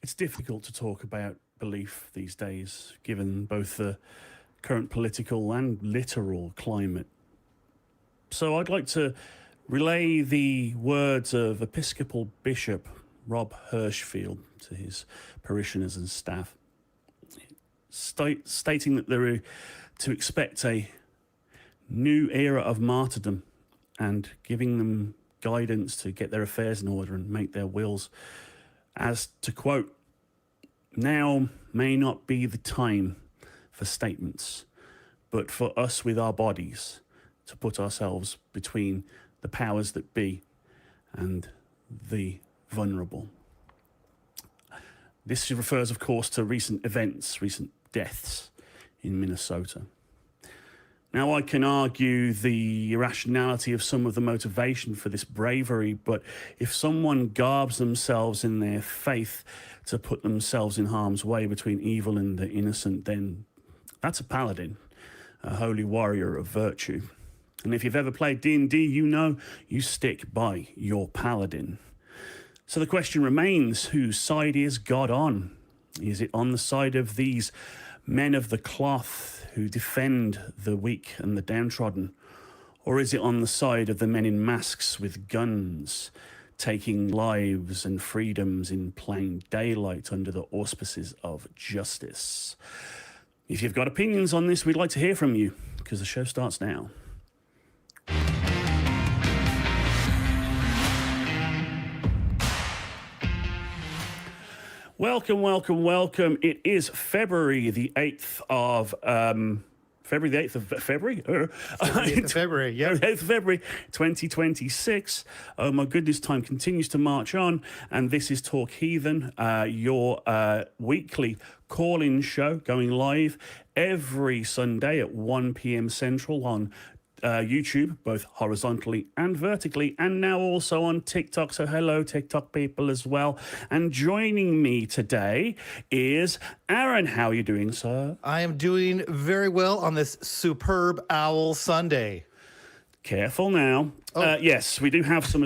it's difficult to talk about belief these days, given both the current political and literal climate. So I'd like to relay the words of Episcopal Bishop Rob Hirschfield to his parishioners and staff, stating that they're to expect a new era of martyrdom and giving them guidance to get their affairs in order and make their wills, as to quote, "Now may not be the time for statements, but for us with our bodies to put ourselves between the powers that be and the vulnerable." This refers, of course, to recent events, recent deaths in Minnesota. Now, I can argue the irrationality of some of the motivation for this bravery, but if someone garbs themselves in their faith to put themselves in harm's way between evil and the innocent, then that's a paladin, a holy warrior of virtue. And if you've ever played D&D, you know you stick by your paladin. So the question remains, whose side is God on? Is it on the side of these men of the cloth who defend the weak and the downtrodden? Or is it on the side of the men in masks with guns, taking lives and freedoms in plain daylight under the auspices of justice? If you've got opinions on this, we'd like to hear from you, because the show starts now. Welcome, welcome, welcome. It is February the 8th of February the 8th of February? February, yeah. 8th of February 2026. Oh my goodness, time continues to march on. And this is Talk Heathen, your weekly call-in show going live every Sunday at 1 p.m. Central on YouTube, both horizontally and vertically, and now also on TikTok. So hello, TikTok people as well. And joining me today is Aaron. How are you doing, sir? I am doing very well on this superb Owl Sunday. Careful now. Oh. Yes, we do have some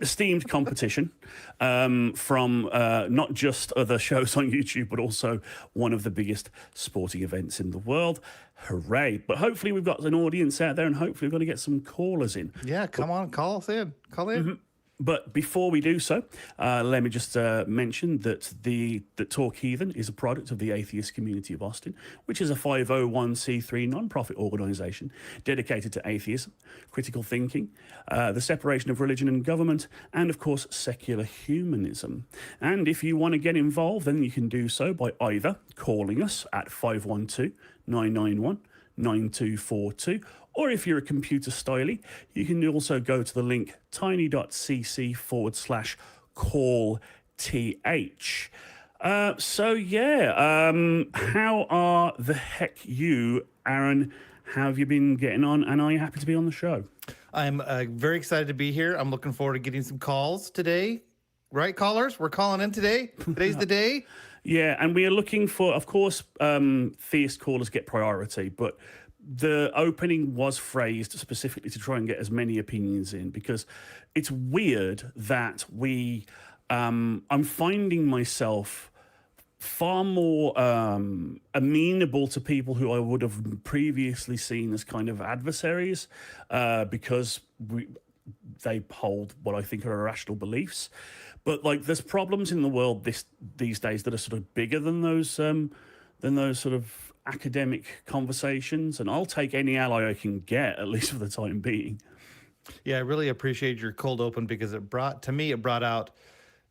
esteemed competition from not just other shows on YouTube, but also one of the biggest sporting events in the world. Hooray. But hopefully we've got an audience out there, and hopefully we're going to get some callers in. Yeah, come on, call us in. Call in. Mm-hmm. But before we do so, let me just mention that the Talk Heathen is a product of the Atheist Community of Austin, which is a 501c3 non-profit organisation dedicated to atheism, critical thinking, the separation of religion and government, and of course secular humanism. And if you want to get involved, then you can do so by either calling us at 512-991-9242, or if you're a computer stylie, you can also go to the link tiny.cc/call-th. How are the heck you, Aaron? How have you been getting on, and are you happy to be on the show? I'm very excited to be here. I'm looking forward to getting some calls today. Right, callers? We're calling in today. Today's the day. Yeah, and we are looking for, of course, theist callers get priority, but the opening was phrased specifically to try and get as many opinions in, because it's weird that I'm finding myself far more amenable to people who I would have previously seen as kind of adversaries, because they hold what I think are irrational beliefs. But like, there's problems in the world these days that are sort of bigger than those sort of academic conversations, and I'll take any ally I can get, at least for the time being. Yeah, I really appreciate your cold open, because it brought out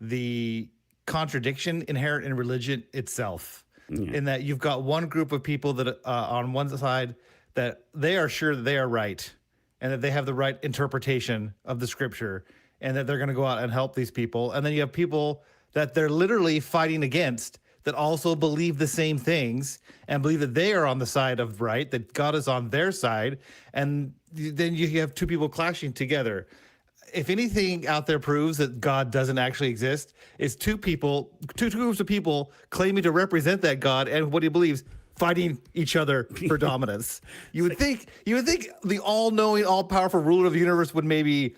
the contradiction inherent in religion itself. Yeah. In that you've got one group of people that on one side that they are sure that they are right and that they have the right interpretation of the scripture and that they're going to go out and help these people. And then you have people that they're literally fighting against that also believe the same things and believe that they are on the side of right, that God is on their side. And then you have two people clashing together. If anything out there proves that God doesn't actually exist, it's two groups of people claiming to represent that God and what he believes, fighting each other for dominance. You would think the all-knowing, all-powerful ruler of the universe would maybe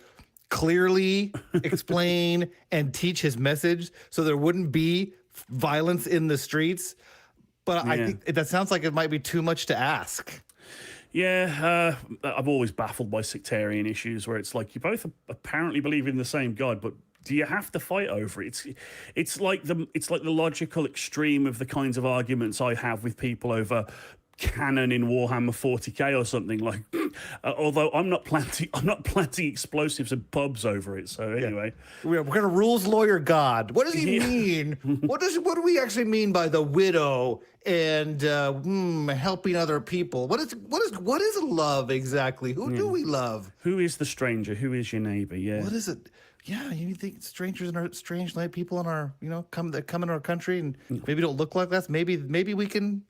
clearly explain and teach his message so there wouldn't be violence in the streets. But I think that sounds like it might be too much to ask. Yeah, I'm always baffled by sectarian issues where it's like you both apparently believe in the same God, but do you have to fight over it? It's like the logical extreme of the kinds of arguments I have with people over cannon in Warhammer 40k or something like. Although I'm not planting explosives in pubs over it. So anyway, we're gonna rules lawyer God. What does he mean? What do we actually mean by the widow and helping other people? What is love exactly? Who do we love? Who is the stranger? Who is your neighbor? Yeah. What is it? Yeah, you think strangers and our strange like people in our, that come into our country and maybe don't look like us. Maybe we can,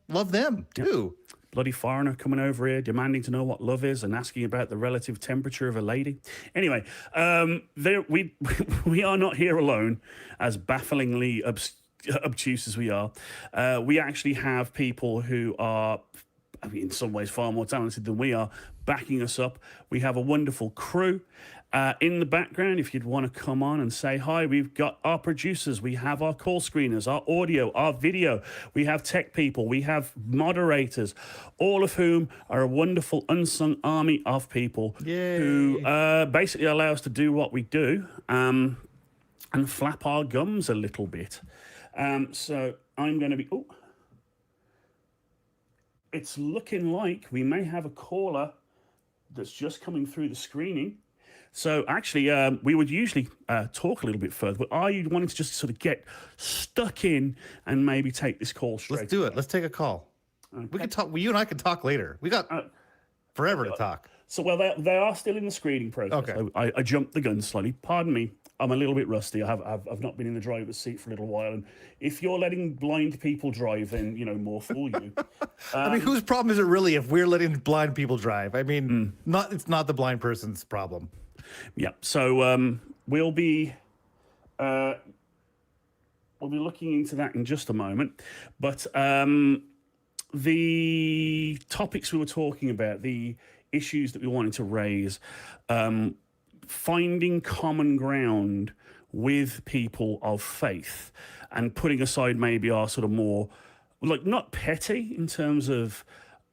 love them too. Bloody foreigner coming over here demanding to know what love is and asking about the relative temperature of a lady. Anyway, we are not here alone, as bafflingly obtuse as we are. We actually have people who are, in some ways far more talented than we are, backing us up. We have a wonderful crew. In the background, if you'd want to come on and say hi, we've got our producers, we have our call screeners, our audio, our video, we have tech people, we have moderators, all of whom are a wonderful unsung army of people who basically allow us to do what we do and flap our gums a little bit. So I'm going to be... Oh, it's looking like we may have a caller that's just coming through the screening. So actually, we would usually talk a little bit further, but are you wanting to just sort of get stuck in and maybe take this call straight? Let's do it. Let's take a call. Okay. We can talk. You and I can talk later. We got forever to talk. So, well, they are still in the screening process. Okay. I jumped the gun slightly. Pardon me. I'm a little bit rusty. I've not been in the driver's seat for a little while. And if you're letting blind people drive, then, more fool you. I mean, whose problem is it really if we're letting blind people drive? I mean, it's not the blind person's problem. Yeah, so we'll be looking into that in just a moment. But the topics we were talking about, the issues that we wanted to raise, finding common ground with people of faith and putting aside maybe our sort of more, like, not petty in terms of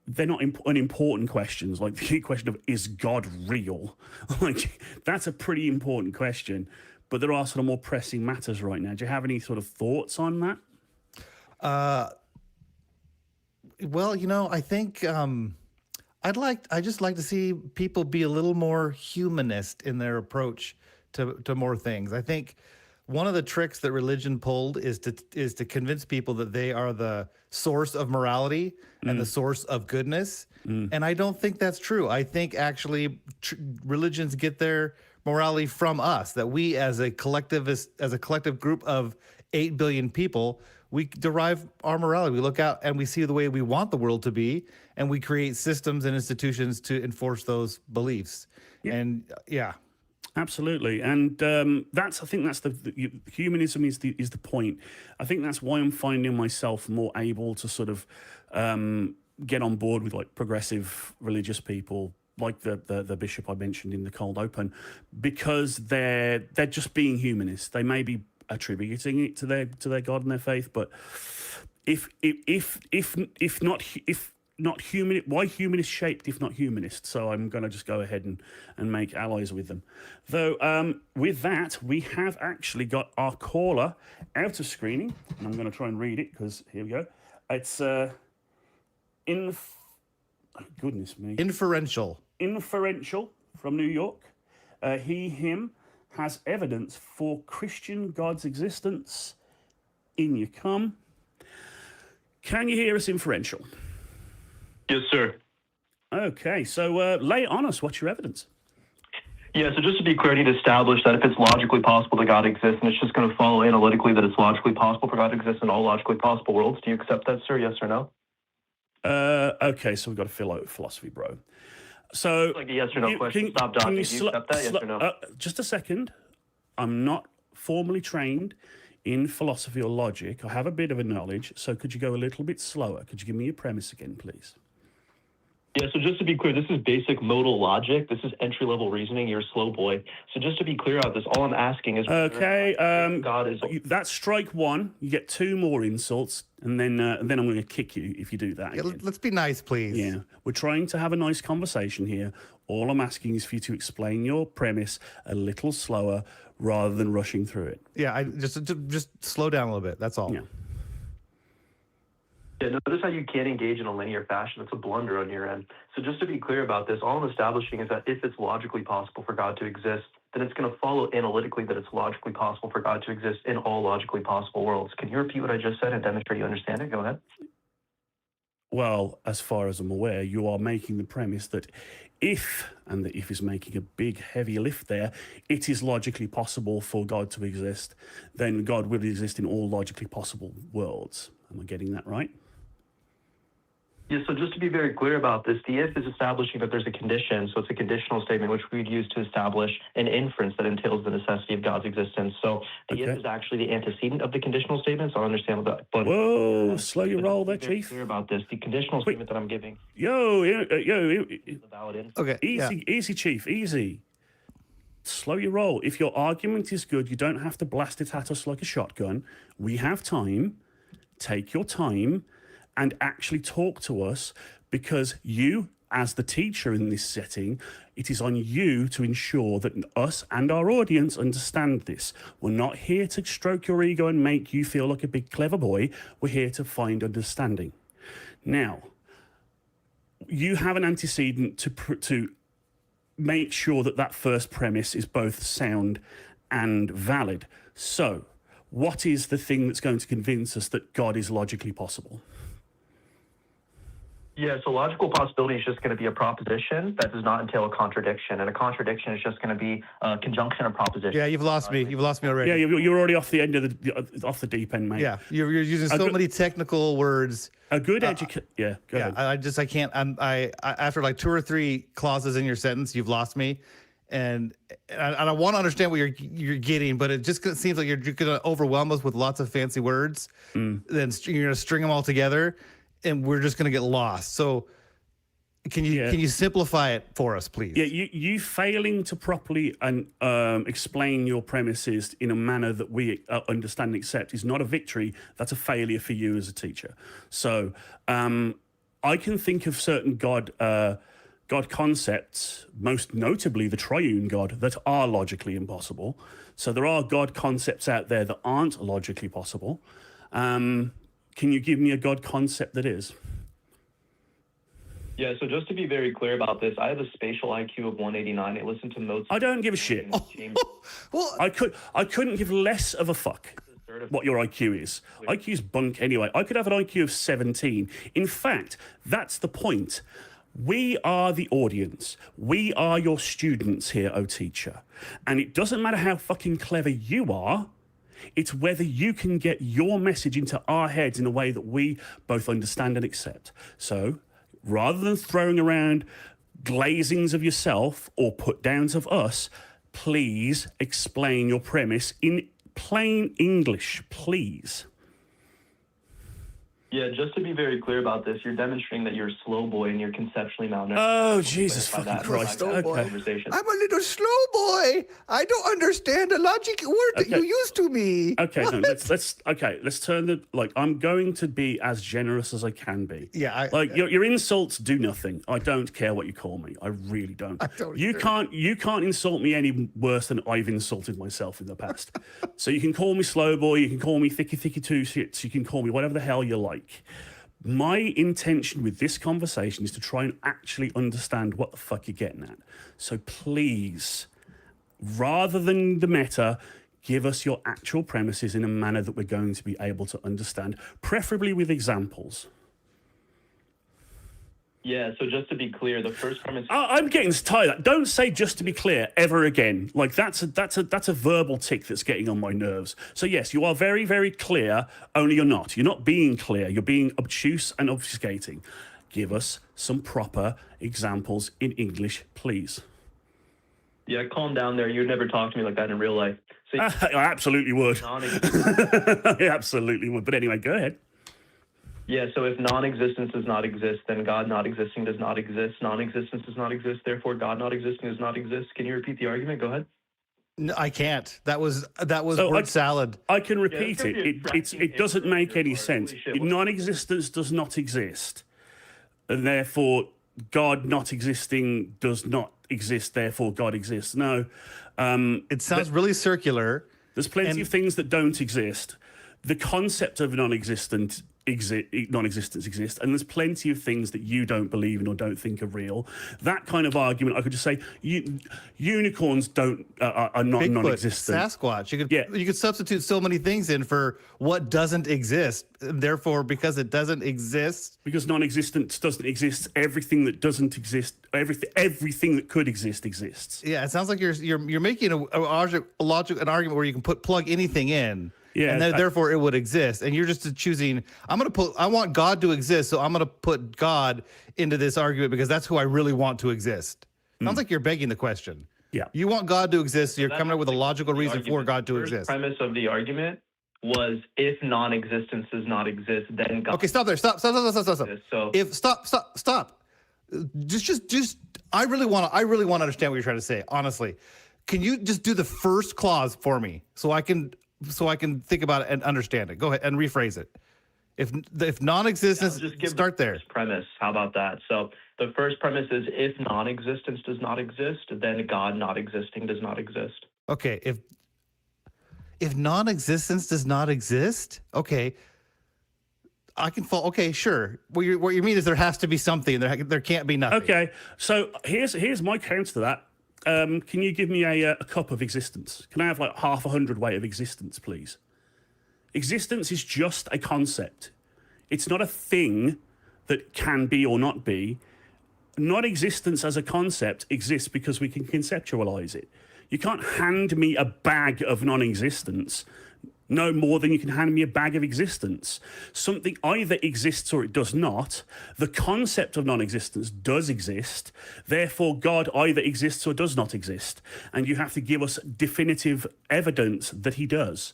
they're not unimportant questions, like the question of, is God real? Like, that's a pretty important question, but there are sort of more pressing matters right now. Do you have any sort of thoughts on that? Well, I think I just like to see people be a little more humanist in their approach to more things. I think one of the tricks that religion pulled is to convince people that they are the source of morality and the source of goodness. And I don't think that's true. I think actually religions get their morality from us, that we as a collective group of 8 billion people, we derive our morality. We look out and we see the way we want the world to be, and we create systems and institutions to enforce those beliefs. Yeah. And absolutely, and I think that's the humanism is the point. I think that's why I'm finding myself more able to sort of get on board with like progressive religious people, like the bishop I mentioned in the cold open, because they're just being humanists. They may be attributing it to their God and their faith, but if not human, why humanist shaped if not humanist? So I'm going to just go ahead and make allies with them. Though with that, we have actually got our caller out of screening, and I'm going to try and read it because here we go. It's goodness me, Inferential from New York. Him has evidence for Christian God's existence. In you come. Can you hear us, Inferential? Yes, sir. Okay, so lay it on us. What's your evidence? Yeah, so just to be clear, I need to establish that if it's logically possible that God exists, and it's just going to follow analytically that it's logically possible for God to exist in all logically possible worlds. Do you accept that, sir? Yes or no? Okay, so we've got a philosophy, bro. So, like a yes or no question. Stop talking. Do you accept that? Yes or no? Just a second. I'm not formally trained in philosophy or logic. I have a bit of a knowledge. So could you go a little bit slower? Could you give me your premise again, please? Yeah, so just to be clear, this is basic modal logic. This is entry-level reasoning. You're a slow boy. So just to be clear about this, all I'm asking is... Okay, God is... that's strike one. You get 2 more insults, and then I'm going to kick you if you do that. Yeah, again. let's be nice, please. Yeah, we're trying to have a nice conversation here. All I'm asking is for you to explain your premise a little slower rather than rushing through it. Yeah, I just slow down a little bit. That's all. Yeah. Yeah, notice how you can't engage in a linear fashion. It's a blunder on your end. So just to be clear about this, all I'm establishing is that if it's logically possible for God to exist, then it's going to follow analytically that it's logically possible for God to exist in all logically possible worlds. Can you repeat what I just said and demonstrate you understand it? Go ahead. Well, as far as I'm aware, you are making the premise that if, and the if is making a big, heavy lift there, it is logically possible for God to exist, then God will exist in all logically possible worlds. Am I getting that right? Yeah, so just to be very clear about this, the if is establishing that there's a condition, so it's a conditional statement which we'd use to establish an inference that entails the necessity of God's existence. So the if is actually the antecedent of the conditional statement, so I understand that. But whoa, slow your roll there, Chief. Clear about this, the conditional statement that I'm giving. The valid inference. Okay. Easy, Chief, easy. Slow your roll. If your argument is good, you don't have to blast it at us like a shotgun. We have time. Take your time and actually talk to us, because you, as the teacher in this setting, it is on you to ensure that us and our audience understand this. We're not here to stroke your ego and make you feel like a big clever boy. We're here to find understanding. Now, you have an antecedent to make sure that that first premise is both sound and valid. So, what is the thing that's going to convince us that God is logically possible? Yeah, so logical possibility is just going to be a proposition that does not entail a contradiction, and a contradiction is just going to be a conjunction of propositions. Yeah, you've lost me. You've lost me already. Yeah, you're already off the end of off the deep end, mate. Yeah, you're using so many technical words. A good education. Yeah, go ahead. I can't. I after like 2 or 3 clauses in your sentence, you've lost me, and I want to understand what you're getting, but it just seems like you're going to overwhelm us with lots of fancy words. Then you're going to string them all together, and we're just going to get lost. So can you simplify it for us, please? Yeah, you failing to properly explain your premises in a manner that we understand and accept is not a victory. That's a failure for you as a teacher. So I can think of certain God concepts, most notably the triune God, that are logically impossible. So there are God concepts out there that aren't logically possible. Can you give me a God concept that is? Yeah, so just to be very clear about this, I have a spatial IQ of 189. I listen to Mozart. I don't give a shit. Well, I couldn't give less of a fuck what your IQ is. IQ's bunk anyway. I could have an IQ of 17. In fact, that's the point. We are the audience. We are your students here, oh teacher. And it doesn't matter how fucking clever you are. It's whether you can get your message into our heads in a way that we both understand and accept. So, rather than throwing around glazings of yourself or put downs of us, please explain your premise in plain English, please. Yeah, just to be very clear about this, you're demonstrating that you're a slow boy and you're conceptually malnourished. Oh, Jesus fucking Christ. Okay. I'm a little slow boy. I don't understand a logic word that you used to me. Okay, no, let's turn the I'm going to be as generous as I can be. Yeah, your insults do nothing. I don't care what you call me. I really don't. You can't insult me any worse than I've insulted myself in the past. So you can call me slow boy, you can call me thicky two shits, you can call me whatever the hell you like. My intention with this conversation is to try and actually understand what the fuck you're getting at. So please, rather than the meta, give us your actual premises in a manner that we're going to be able to understand, preferably with examples. Yeah, so just to be clear, the first premise... I'm getting tired of that. Don't say just to be clear ever again. That's a verbal tick that's getting on my nerves. So yes, you are very, very clear, only you're not. You're not being clear. You're being obtuse and obfuscating. Give us some proper examples in English, please. Yeah, calm down there. You'd never talk to me like that in real life. So I absolutely would. I absolutely would. But anyway, go ahead. Yeah, so if non-existence does not exist, then God not existing does not exist. Non-existence does not exist, therefore God not existing does not exist. Can you repeat the argument? Go ahead. No, I can't. That was So word salad. I can Yeah, repeat it's gonna be a it. tracking It doesn't error make on any your part. sense. Holy shit, what's- Non-existence does not exist, and therefore God not existing does not exist. Therefore God exists. No, It sounds really circular. there's plenty of things that don't exist. The concept of non-existence exists, and there's plenty of things that you don't believe in or don't think are real. That kind of argument, I could just say, unicorns are not Bigfoot, non-existent. Sasquatch. Yeah. You could substitute so many things in for what doesn't exist. Therefore, because it doesn't exist, Because non-existence doesn't exist, everything that doesn't exist, everything that could exist exists. yeah, it sounds like you're making an argument where you can plug anything in. Yeah, and then therefore it would exist. And you're just choosing, I want God to exist, so I'm going to put God into this argument because that's who I really want to exist. Sounds like you're begging the question. Yeah. You want God to exist, so you're That's coming up with a the logical reason for argument. God to The first exist. premise of the argument was if non-existence does not exist, then God. Okay, stop there. Stop. So Stop. Just. I really want to understand what you're trying to say. Honestly, can you just do the first clause for me so I can think about it and understand it? Go ahead and rephrase it. If non-existence, just give start the there. first premise. How about that? So the first premise is if non-existence does not exist, then God not existing does not exist. Okay, if non-existence does not exist, okay, I can fall. Okay, sure. What you mean is there has to be something. There can't be nothing. Okay, so here's my counter to that. Can you give me a cup of existence? Can I have like half a hundredweight of existence, please? Existence is just a concept. It's not a thing that can be or not be. Non-existence as a concept exists because we can conceptualize it. You can't hand me a bag of non-existence no more than you can hand me a bag of existence. Something either exists or it does not. The concept of non-existence does exist. Therefore, God either exists or does not exist. And you have to give us definitive evidence that he does,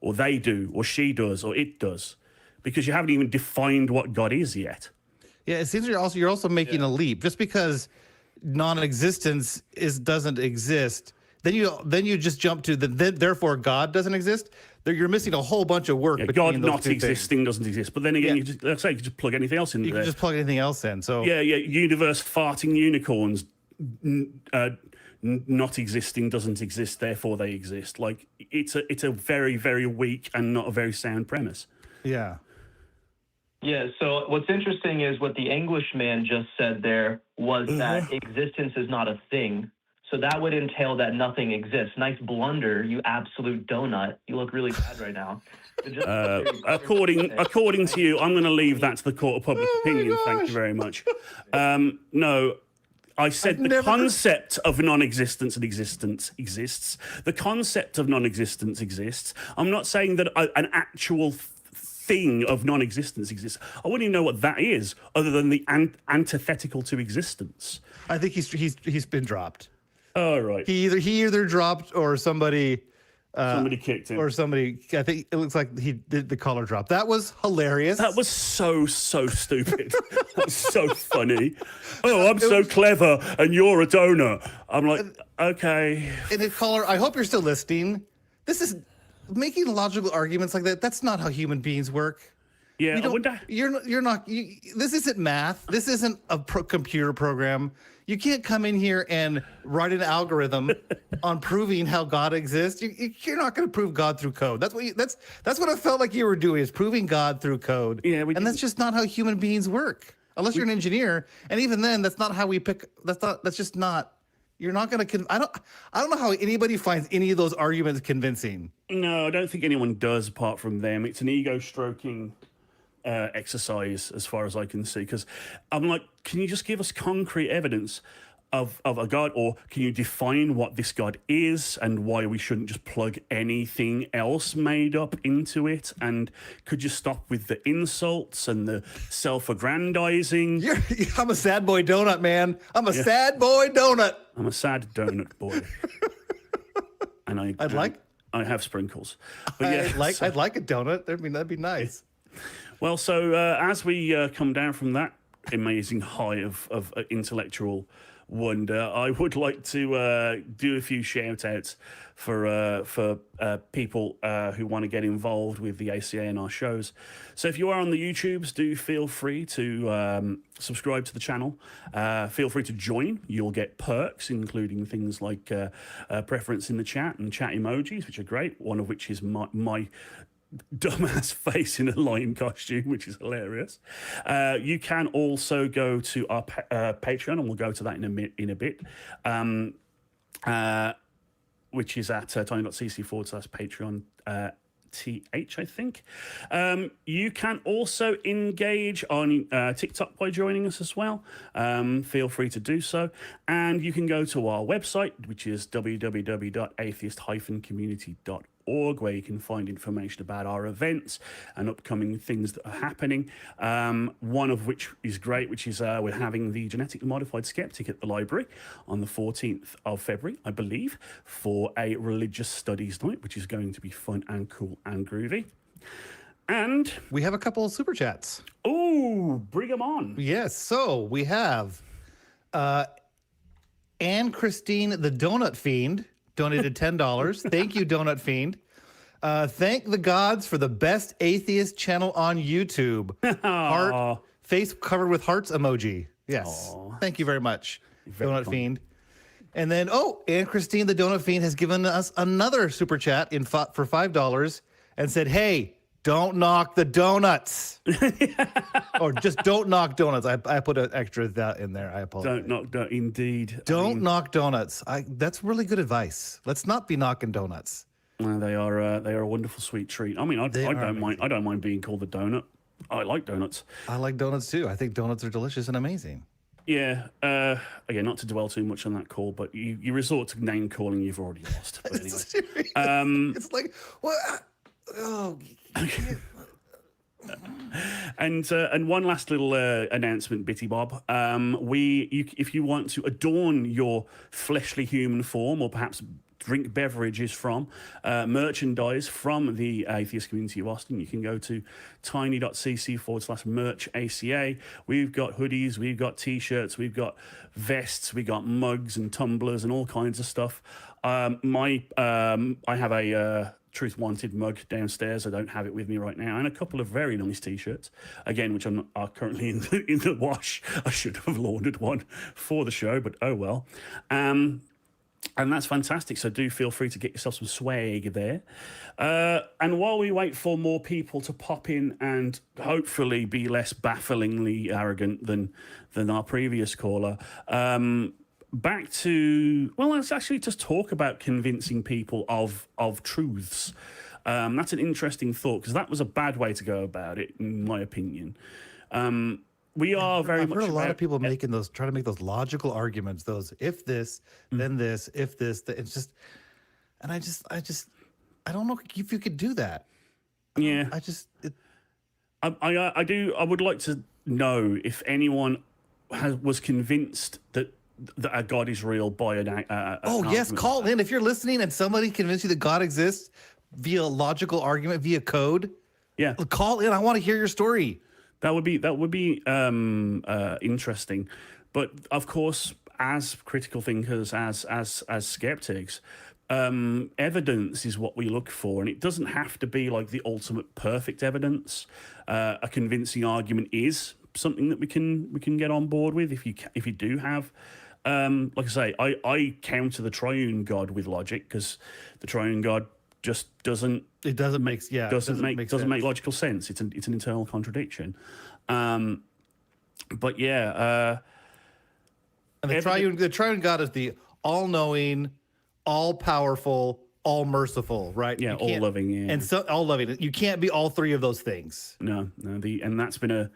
or they do, or she does, or it does, because you haven't even defined what God is yet. Yeah, it seems you're also making a leap. Just because non-existence doesn't exist, then you just jump to therefore God doesn't exist. You're missing a whole bunch of work. Yeah, between God those not two existing doesn't exist. But then again, you just, let's say you could just plug anything else in You there. can just plug anything else in. So Yeah, universe farting unicorns not existing doesn't exist, therefore they exist. Like it's a very, very weak and not a very sound premise. yeah. Yeah, so what's interesting is what the Englishman just said there was that existence is not a thing. So that would entail that nothing exists. Nice blunder, you absolute donut. You look really bad right now. So just According to you, I'm going to leave that to the court of public opinion. Thank you very much. No, I said the concept of non-existence and existence exists. The concept of non-existence exists. I'm not saying that an actual thing of non-existence exists. I wouldn't even know what that is, other than the antithetical to existence. I think he's been dropped. Oh, right. He either dropped or somebody kicked him. or somebody. I think it looks like he did the collar drop. That was hilarious. That was so stupid. That was so funny. Oh, I'm so clever and you're a donut. I'm like, okay. And the caller, I hope you're still listening. This is making logical arguments like that. That's not how human beings work. Yeah, You I wonder. you're not. This isn't math. This isn't a computer program. You can't come in here and write an algorithm on proving how God exists. You're not going to prove God through code. That's what I felt like you were doing, is proving God through code. Yeah, and that's just not how human beings work. Unless you're an engineer, and even then, that's not how we pick. That's just not. You're not going to. I don't know how anybody finds any of those arguments convincing. No, I don't think anyone does apart from them. It's an ego stroking exercise as far as I can see, because I'm like, can you just give us concrete evidence of a God, or can you define what this God is and why we shouldn't just plug anything else made up into it? And could you stop with the insults and the self-aggrandizing? I'm a sad boy donut, man. I'm a sad boy donut. I'm a sad donut boy. And I have sprinkles. But yeah, I'd like a donut. That'd be nice. Well, so as we come down from that amazing high of intellectual wonder, I would like to do a few shout outs for people who want to get involved with the ACA and our shows. So if you are on the YouTubes, do feel free to subscribe to the channel. Feel free to join. You'll get perks, including things like preference in the chat and chat emojis, which are great, one of which is my dumbass face in a lion costume, which is hilarious. You can also go to our Patreon, and we'll go to that in a bit, which is at tiny.cc/Patreon TH, I think. You can also engage on TikTok by joining us as well. Feel free to do so. And you can go to our website, which is www.atheist-community.org, where you can find information about our events and upcoming things that are happening. One of which is great, which is we're having the Genetically Modified Skeptic at the library on the 14th of February, I believe, for a religious studies night, which is going to be fun and cool and groovy. And we have a couple of super chats. Oh, bring them on. Yes. So we have Anne Christine, the Donut Fiend, donated $10. Thank you, Donut Fiend. Thank the gods for the best atheist channel on YouTube. Heart, face covered with hearts emoji. Yes. Aww. Thank you very much, Donut Fiend. And then, Anne Christine, the Donut Fiend, has given us another super chat for $5 and said, hey, don't knock the donuts. Or just don't knock donuts. I put an extra that in there. I apologize. Don't knock, indeed. Don't knock donuts. That's really good advice. Let's not be knocking donuts. They are a wonderful sweet treat. I mean, I don't mind being called a donut. I like donuts. I like donuts too. I think donuts are delicious and amazing. Yeah. Again, not to dwell too much on that call, but you resort to name calling, you've already lost. But anyway, it's like what? Oh. And one last little announcement, Bitty Bob. If you want to adorn your fleshly human form, or perhaps drink beverages from merchandise from the atheist community of Austin, you can go to tiny.cc/merch ACA. We've got hoodies, we've got t-shirts, we've got vests, we've got mugs and tumblers and all kinds of stuff. I have a Truth Wanted mug downstairs. I don't have it with me right now, and a couple of very nice t-shirts, again, which are currently in the wash. I should have laundered one for the show, but oh well. And that's fantastic. So do feel free to get yourself some swag there. And while we wait for more people to pop in and hopefully be less bafflingly arrogant than our previous caller, back to, well, let's actually just talk about convincing people of truths. That's an interesting thought, because that was a bad way to go about it, in my opinion. We are very I've much heard a lot of people trying to make those logical arguments, those if this, then this, if this, it's just, and I don't know if you could do that. Yeah. I would like to know if anyone was convinced that a God is real by an yes, call in if you're listening and somebody convinced you that God exists via logical argument, via code. Yeah, call in. I want to hear your story. That would be interesting. But of course, as critical thinkers, as skeptics, evidence is what we look for, and it doesn't have to be like the ultimate perfect evidence. A convincing argument is something that we can get on board with if you do have. Like I say, I counter the triune God with logic, because the triune God just doesn't make logical sense. It's an internal contradiction. But yeah, and the triune God is the all-knowing, all-powerful, all-merciful, right? Yeah, all-loving. Yeah, and so all-loving. You can't be all three of those things. No. And that's been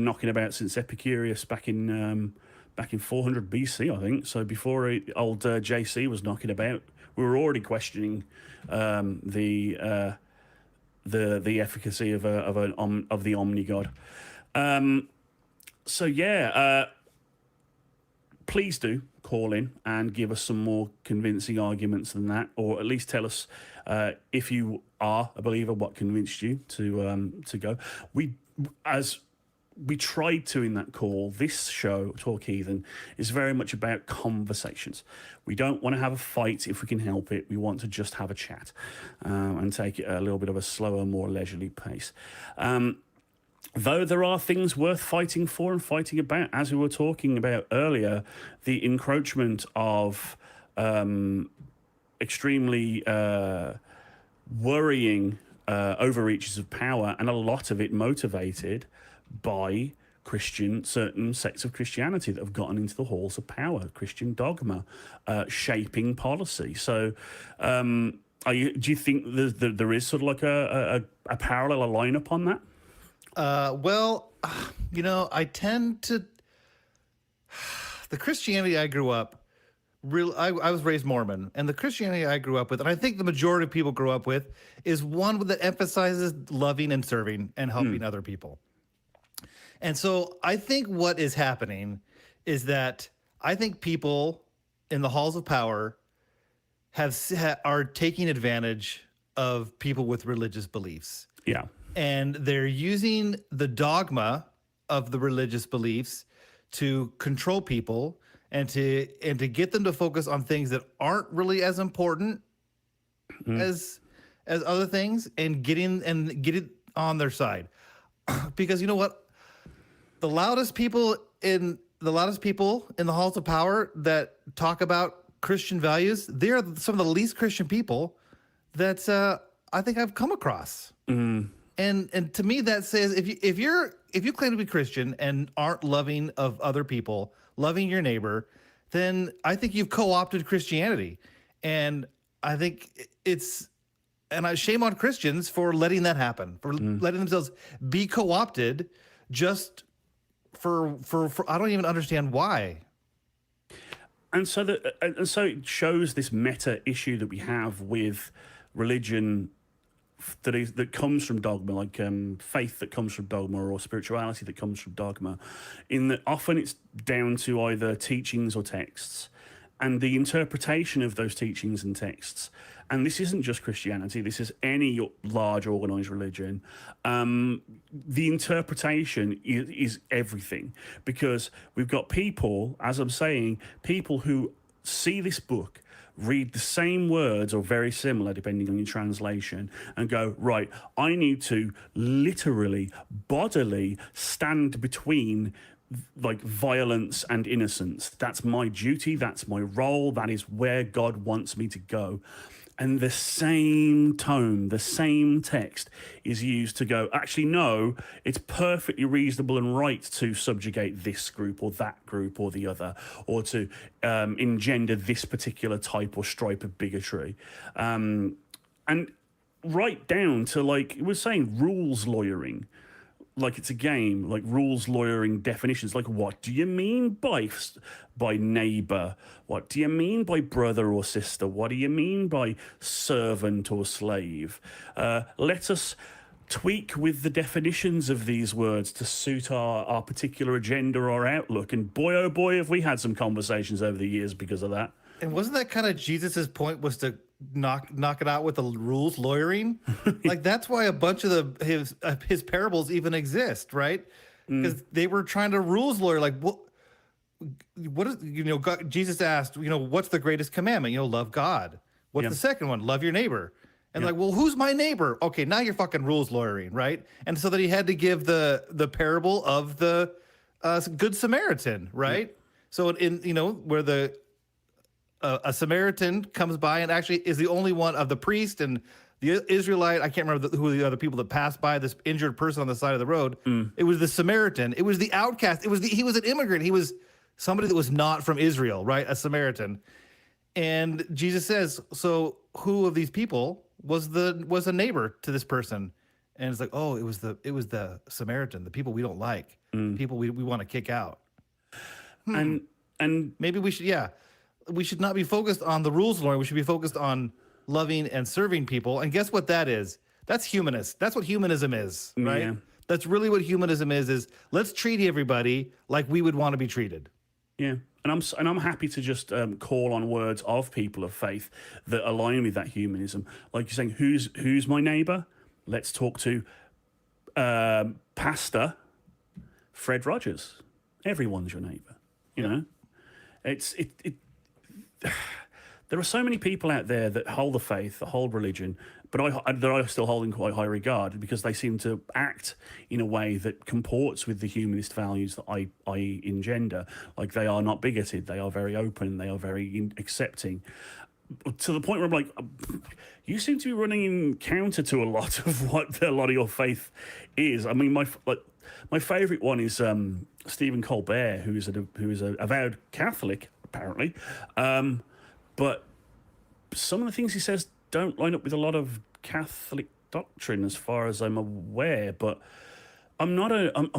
knocking about since Epicurus back in 400 BC, I think. So before old JC was knocking about, we were already questioning the efficacy of the omni-God. So yeah, please do call in and give us some more convincing arguments than that, or at least tell us if you are a believer what convinced you to go. as we tried to in that call, this show, Talk Heathen, is very much about conversations. We don't want to have a fight if we can help it. We want to just have a chat and take it at a little bit of a slower, more leisurely pace. Though there are things worth fighting for and fighting about, as we were talking about earlier, the encroachment of extremely worrying overreaches of power, and a lot of it motivated by certain sects of Christianity that have gotten into the halls of power, Christian dogma, shaping policy. So do you think there is sort of like a parallel, a line upon that? Well, I tend to, the Christianity I grew up, I was raised Mormon, and the Christianity I grew up with, and I think the majority of people grew up with, is one that emphasizes loving and serving and helping other people. And so I think what is happening is that I think people in the halls of power are taking advantage of people with religious beliefs. Yeah. And they're using the dogma of the religious beliefs to control people and to get them to focus on things that aren't really as important as other things, and get it on their side. Because you know what? The loudest people in the halls of power that talk about Christian values, they're some of the least Christian people that I think I've come across. And to me, that says if you claim to be Christian and aren't loving of other people, loving your neighbor, then I think you've co-opted Christianity. And I think shame on Christians for letting that happen, for letting themselves be co-opted just for I don't even understand why. And so it shows this meta issue that we have with religion that comes from dogma, like faith that comes from dogma, or spirituality that comes from dogma, in that often it's down to either teachings or texts, and the interpretation of those teachings and texts. And this isn't just Christianity, this is any large organized religion. The interpretation is everything, because we've got people, as I'm saying, people who see this book, read the same words or very similar depending on your translation, and go, right, I need to literally, bodily stand between like violence and innocence. That's my duty, that's my role, that is where God wants me to go. And the same tone, the same text is used to go, actually, no, it's perfectly reasonable and right to subjugate this group or that group or the other, or to engender this particular type or stripe of bigotry. And right down to, like, we're saying, rules lawyering. Like it's a game, like rules lawyering definitions. Like, what do you mean by neighbor? What do you mean by brother or sister? What do you mean by servant or slave? Let us tweak with the definitions of these words to suit our particular agenda or outlook. And boy, oh boy, have we had some conversations over the years because of that. And wasn't that kind of Jesus's point, was to knock it out with the rules lawyering? Like, that's why a bunch of his parables even exist, right? Because they were trying to rules lawyer. Like, what is, God, Jesus asked, what's the greatest commandment? Love God. What's the second one? Love your neighbor. And like, well, who's my neighbor? Okay, now you're fucking rules lawyering, right? And so that he had to give the parable of the Good Samaritan, right? So where a Samaritan comes by and actually is the only one of the priest and the Israelite. I can't remember who the other people that passed by this injured person on the side of the road. It was the Samaritan. It was the outcast. He was an immigrant. He was somebody that was not from Israel, right? A Samaritan. And Jesus says, so who of these people was a neighbor to this person? And it's like, oh, it was the Samaritan, the people we don't like, people we want to kick out. And maybe we should not be focused on the rules lawyering. We should be focused on loving and serving people. And guess what that is? That's humanist. That's what humanism is, right? Yeah. That's really what humanism is let's treat everybody like we would want to be treated. Yeah. And I'm happy to just call on words of people of faith that align with that humanism. Like you're saying, who's my neighbor? Let's talk to Pastor Fred Rogers. Everyone's your neighbor. You know, there are so many people out there that hold the faith, that hold religion, but that I still hold in quite high regard because they seem to act in a way that comports with the humanist values that I engender. Like, they are not bigoted, they are very open, they are very accepting. To the point where I'm like, you seem to be running in counter to a lot of what a lot of your faith is. I mean, my favourite one is Stephen Colbert, who is a avowed Catholic, apparently. But some of the things he says don't line up with a lot of Catholic doctrine, as far as I'm aware. But I'm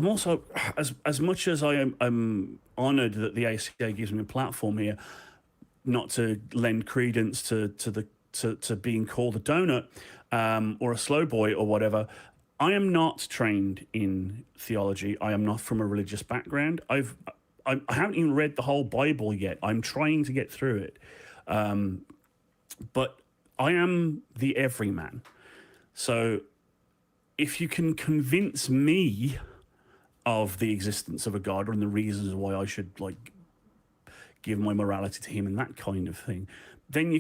also, as much as I'm honoured that the ACA gives me a platform here, not to lend credence to being called a donut or a slow boy or whatever. I am not trained in theology. I am not from a religious background. I haven't even read the whole Bible yet. I'm trying to get through it. But I am the everyman. So if you can convince me of the existence of a God and the reasons why I should give my morality to him and that kind of thing, then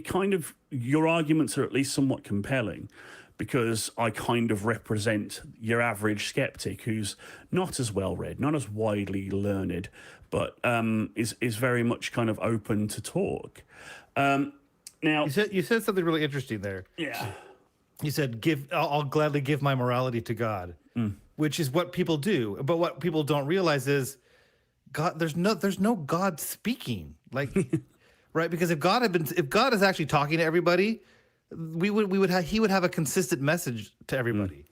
your arguments are at least somewhat compelling, because I kind of represent your average skeptic who's not as well read, not as widely learned, but is very much kind of open to talk. Now, you said something really interesting there. Yeah. You said, I'll gladly give my morality to God, which is what people do. But what people don't realize is God, there's no God speaking, right? Because if God is actually talking to everybody, he would have a consistent message to everybody.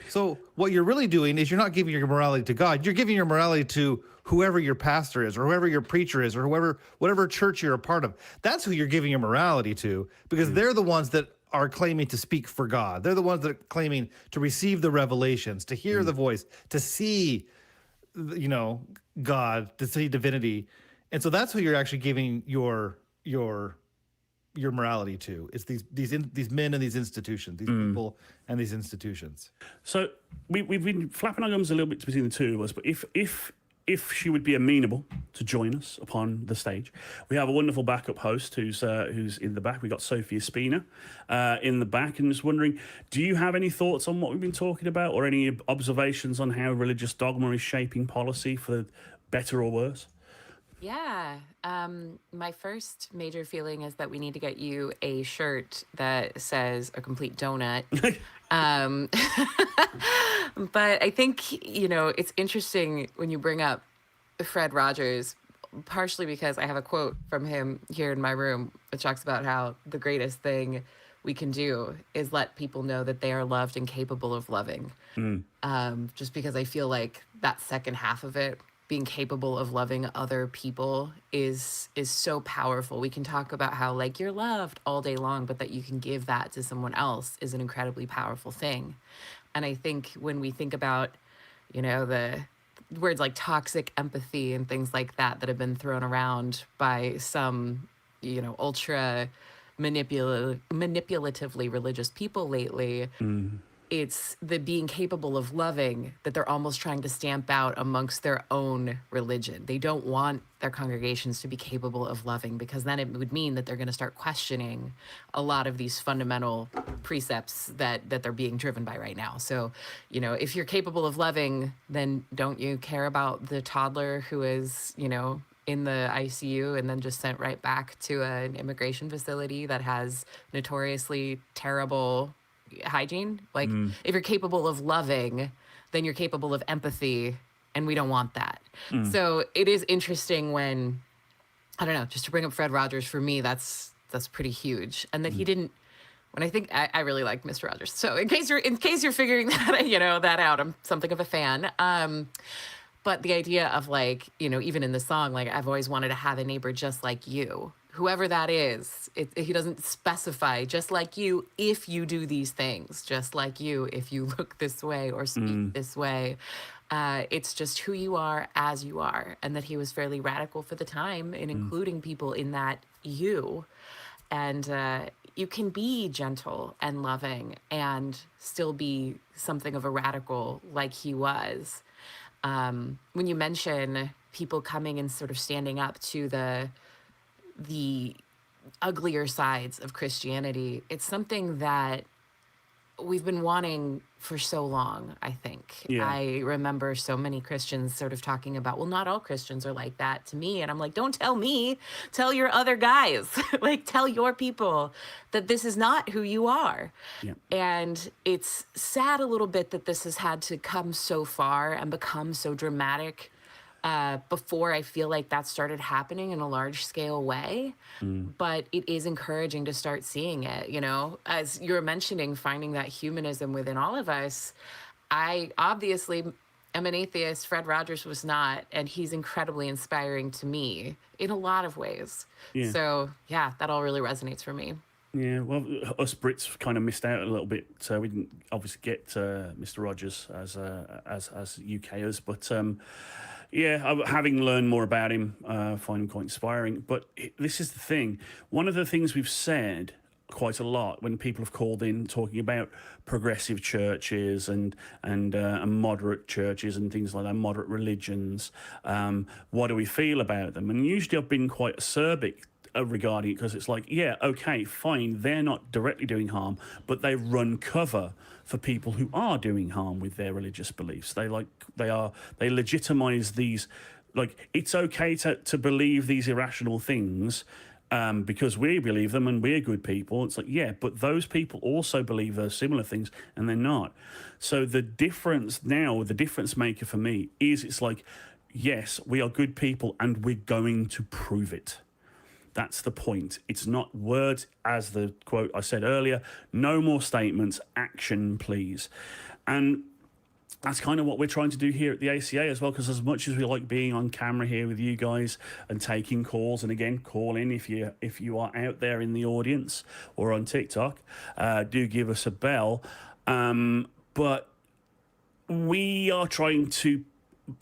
So what you're really doing is you're not giving your morality to God. You're giving your morality to whoever your pastor is, or whoever your preacher is, or whatever church you're a part of. That's who you're giving your morality to, because they're the ones that are claiming to speak for God. They're the ones that are claiming to receive the revelations, to hear the voice, to see, God, to see divinity. And so that's who you're actually giving your morality to. It's these men and these institutions, these people and these institutions. So we've been flapping our gums a little bit between the two of us, but if she would be amenable to join us upon the stage, we have a wonderful backup host who's in the back. We've got Sophia Spina in the back, and just wondering, do you have any thoughts on what we've been talking about, or any observations on how religious dogma is shaping policy for better or worse? Yeah. My first major feeling is that we need to get you a shirt that says a complete donut. But I think, it's interesting when you bring up Fred Rogers, partially because I have a quote from him here in my room, which talks about how the greatest thing we can do is let people know that they are loved and capable of loving. Just because I feel like that second half of it, being capable of loving other people, is so powerful. We can talk about how you're loved all day long, but that you can give that to someone else is an incredibly powerful thing. And I think when we think about, the words like toxic empathy and things like that have been thrown around by some, ultra manipulatively religious people lately, it's the being capable of loving that they're almost trying to stamp out amongst their own religion. They don't want their congregations to be capable of loving, because then it would mean that they're going to start questioning a lot of these fundamental precepts that they're being driven by right now. So, if you're capable of loving, then don't you care about the toddler who is, in the ICU and then just sent right back to an immigration facility that has notoriously terrible hygiene? If you're capable of loving, then you're capable of empathy, and we don't want that. So it is interesting when, I don't know, just to bring up Fred Rogers, for me, that's pretty huge. And that he didn't, when I think, I really like Mr. Rogers. So in case you're figuring that, that out, I'm something of a fan. But the idea of even in the song, I've always wanted to have a neighbor just like you. Whoever that is, he doesn't specify, just like you if you do these things, just like you if you look this way or speak this way. It's just who you are as you are. And that he was fairly radical for the time in including people in that you. And, you can be gentle and loving and still be something of a radical like he was. When you mention people coming and sort of standing up to the uglier sides of Christianity, it's something that we've been wanting for so long, I think. Yeah. I remember so many Christians sort of talking about, well, not all Christians are like that to me. And I'm like, don't tell me, tell your other guys, like tell your people that this is not who you are. Yeah. And it's sad a little bit that this has had to come so far and become so dramatic before I feel like that started happening in a large scale way. But it is encouraging to start seeing it, you know, as you're mentioning, finding that humanism within all of us. I obviously am an atheist. Fred Rogers was not, and he's incredibly inspiring to me in a lot of ways. Yeah. So yeah, that all really resonates for me. Yeah, well, us Brits kind of missed out a little bit, so we didn't obviously get Mr. Rogers as UKers, but yeah, having learned more about him, I find him quite inspiring. But this is the thing. One of the things we've said quite a lot when people have called in talking about progressive churches and moderate churches and things like that, moderate religions, what do we feel about them? And usually I've been quite acerbic regarding it, because it's like, yeah, okay, fine, they're not directly doing harm, but they run cover for people who are doing harm with their religious beliefs. They legitimize these, like, it's okay to believe these irrational things because we believe them and we're good people. It's like, yeah, but those people also believe those similar things and they're not. So the difference now, the difference maker for me is, it's like, yes, we are good people and we're going to prove it. That's the point. It's not words, as the quote I said earlier, no more statements, action, please. And that's kind of what we're trying to do here at the ACA as well, because as much as we like being on camera here with you guys and taking calls, and again, call in if you are out there in the audience or on TikTok, do give us a bell. But we are trying to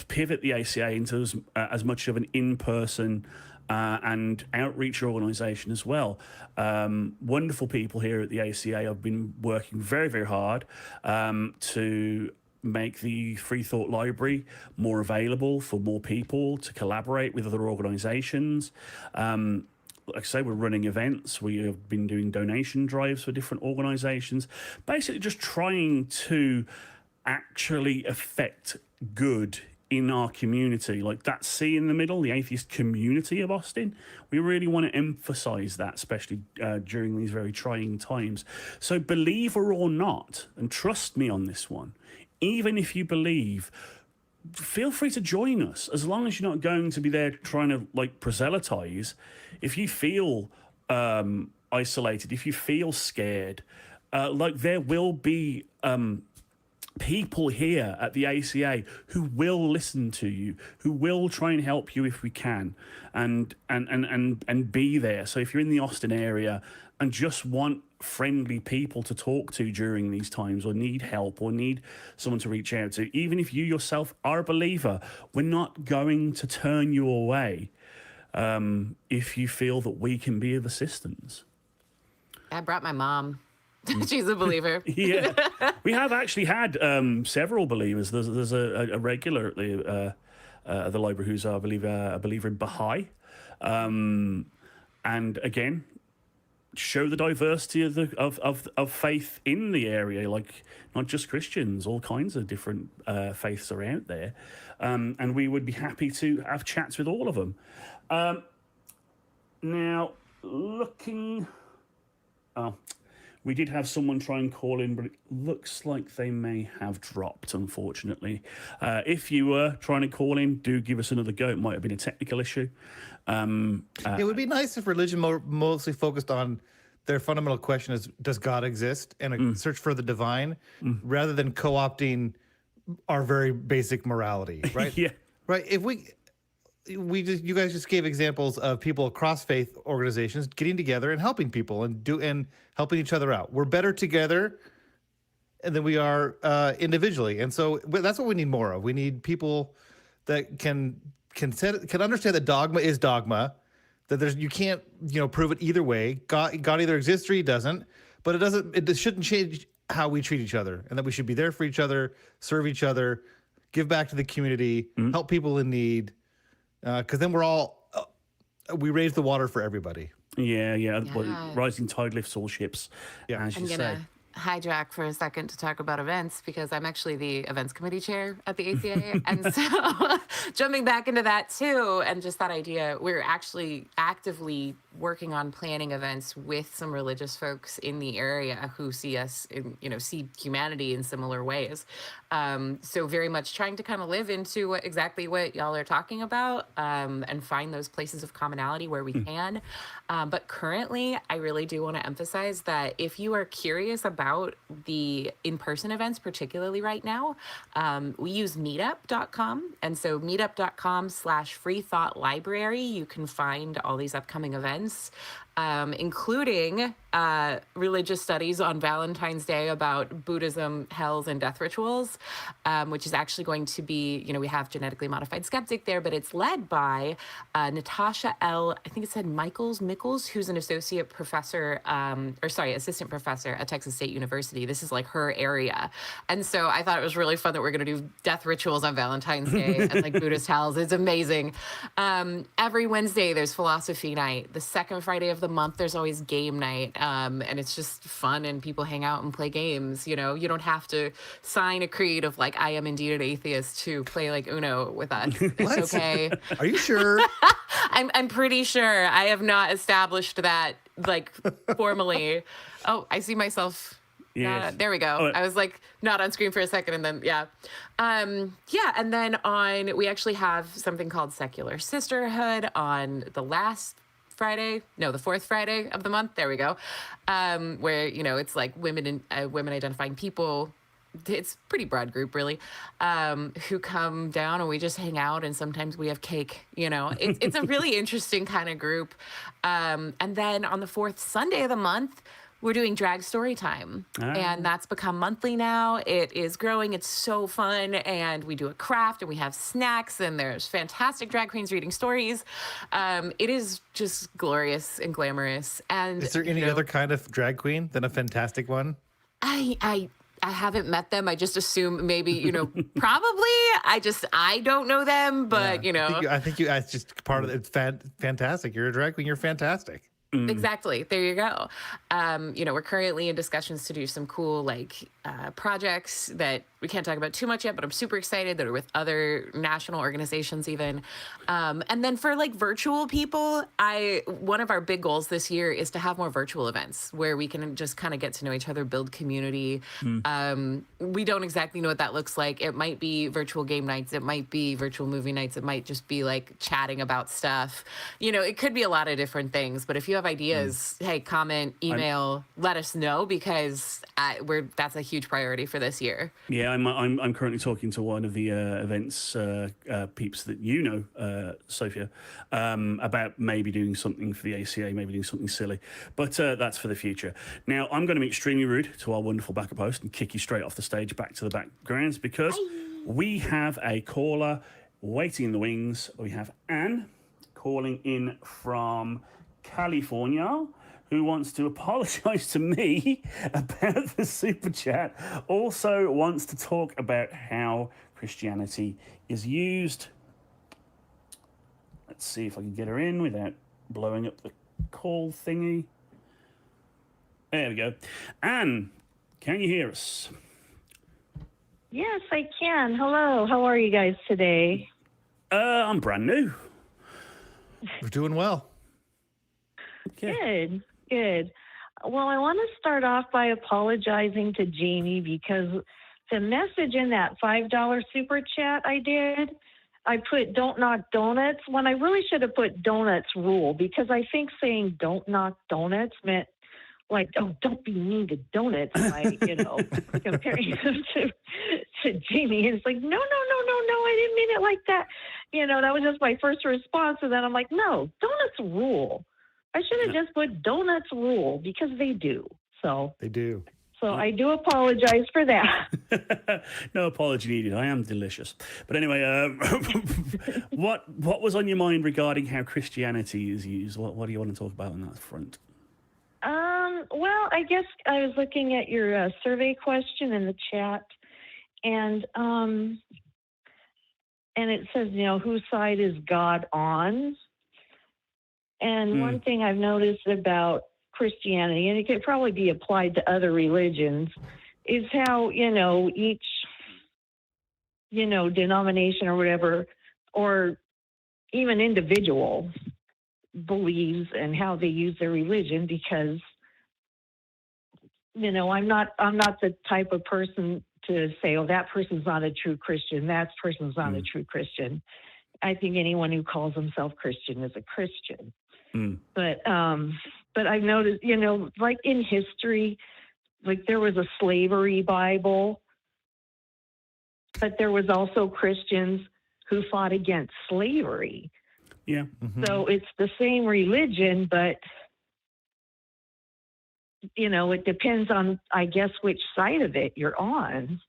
pivot the ACA into as much of an in-person and outreach organisation as well. Wonderful people here at the ACA have been working very, very hard to make the Free Thought Library more available for more people to collaborate with other organisations. Like I say, we're running events. We have been doing donation drives for different organisations, basically just trying to actually affect good in our community, like that C in the middle, the atheist community of Austin. We really want to emphasize that, especially during these very trying times. So believer or not, and trust me on this one, even if you believe, feel free to join us, as long as you're not going to be there trying to like proselytize. If you feel isolated, if you feel scared, like there will be people here at the ACA who will listen to you, who will try and help you if we can, and be there. So if you're in the Austin area and just want friendly people to talk to during these times, or need help, or need someone to reach out to, even if you yourself are a believer, we're not going to turn you away if you feel that we can be of assistance. I brought my mom. She's a believer. Yeah, we have actually had several believers. There's a regular at the library who's, I believe, a believer in Baha'i, and again, show the diversity of faith in the area. Like, not just Christians, all kinds of different faiths are out there, and we would be happy to have chats with all of them. Now, looking. We did have someone try and call in, but it looks like they may have dropped, unfortunately. If you were trying to call in, do give us another go. It might have been a technical issue. It would be nice if religion mostly focused on their fundamental question is, does God exist? And a search for the divine, rather than co-opting our very basic morality, right? Yeah. Right. If you guys just gave examples of people across faith organizations getting together and helping people and helping each other out. We're better together than we are individually, and so that's what we need more of. We need people that can understand that dogma is dogma, that you can't, prove it either way. God either exists or he doesn't, but it shouldn't change how we treat each other, and that we should be there for each other, serve each other, give back to the community, help people in need, because then we raise the water for everybody. Yeah. Well, rising tide lifts all ships, as you I'm say. gonna hijack for a second to talk about events because I'm actually the events committee chair at the ACA. And so jumping back into that too, and just that idea, we're actually actively working on planning events with some religious folks in the area who see us, see humanity in similar ways. So very much trying to kind of live into exactly what y'all are talking about, and find those places of commonality where we can. But currently, I really do want to emphasize that if you are curious about the in-person events, particularly right now, we use meetup.com. And so meetup.com/freethought-library, you can find all these upcoming events, including religious studies on Valentine's Day about Buddhism, hells, and death rituals, which is actually going to be, we have genetically modified skeptic there, but it's led by Natasha L. I think it said Mickles, who's an assistant professor at Texas State University. This is like her area. And so I thought it was really fun that we're going to do death rituals on Valentine's Day and like Buddhist hells. It's amazing. Every Wednesday, there's philosophy night. The second Friday of the month, there's always game night. And it's just fun and people hang out and play games. You don't have to sign a creed of like, I am indeed an atheist to play like Uno with us. It's okay. Are you sure? I'm pretty sure. I have not established that like formally. Oh, I see myself. Yes. There we go. Oh, I was like not on screen for a second and then, and then we actually have something called Secular Sisterhood on the fourth Friday of the month. There we go. Where, it's like women identifying people. It's a pretty broad group, really, who come down and we just hang out and sometimes we have cake, It's a really interesting kind of group. And then on the fourth Sunday of the month, we're doing drag story time, and that's become monthly now. It is growing. It's so fun, and we do a craft, and we have snacks, and there's fantastic drag queens reading stories. It is just glorious and glamorous. And is there any other kind of drag queen than a fantastic one? I haven't met them. I just assume maybe, probably. I don't know them, but I think it's just part of it. It's fantastic. You're a drag queen. You're fantastic. Exactly. There you go. We're currently in discussions to do some cool projects that we can't talk about too much yet, but I'm super excited that are with other national organizations even. And then for virtual people, one of our big goals this year is to have more virtual events where we can just kind of get to know each other, build community. We don't exactly know what that looks like. It might be virtual game nights. It might be virtual movie nights. It might just be chatting about stuff. It could be a lot of different things, but if you have ideas, hey, comment, email, let us know because that's a huge priority for this year. Yeah, I'm currently talking to one of the events peeps that Sophia, about maybe doing something for the ACA, maybe doing something silly, but that's for the future. Now I'm going to be extremely rude to our wonderful backup host and kick you straight off the stage back to the backgrounds because we have a caller waiting in the wings. We have Anne calling in from California, who wants to apologize to me about the super chat, also wants to talk about how Christianity is used. Let's see if I can get her in without blowing up the call thingy. There we go. Anne, can you hear us? Yes, I can. Hello. How are you guys today? I'm brand new. We're doing well. Okay. Good. Well, I want to start off by apologizing to Jamie because the message in that $5 super chat I did, I put don't knock donuts when I really should have put donuts rule because I think saying don't knock donuts meant don't be mean to donuts by, comparing them to Jamie. And it's no, I didn't mean it like that. That was just my first response. And then I'm like, no, donuts rule. I should have just put donuts rule because they do. So they do. So I do apologize for that. No apology needed. I am delicious. But anyway, what was on your mind regarding how Christianity is used? What do you want to talk about on that front? Well, I guess I was looking at your survey question in the chat, and it says, whose side is God on? And one thing I've noticed about Christianity, and it could probably be applied to other religions, is how, each, denomination or whatever, or even individual believes and how they use their religion, because, I'm not the type of person to say, oh, that person's not a true Christian, that person's not a true Christian. I think anyone who calls himself Christian is a Christian. But I've noticed, like in history, like there was a slavery Bible, but there was also Christians who fought against slavery. Yeah. So it's the same religion, but, it depends on, I guess, which side of it you're on.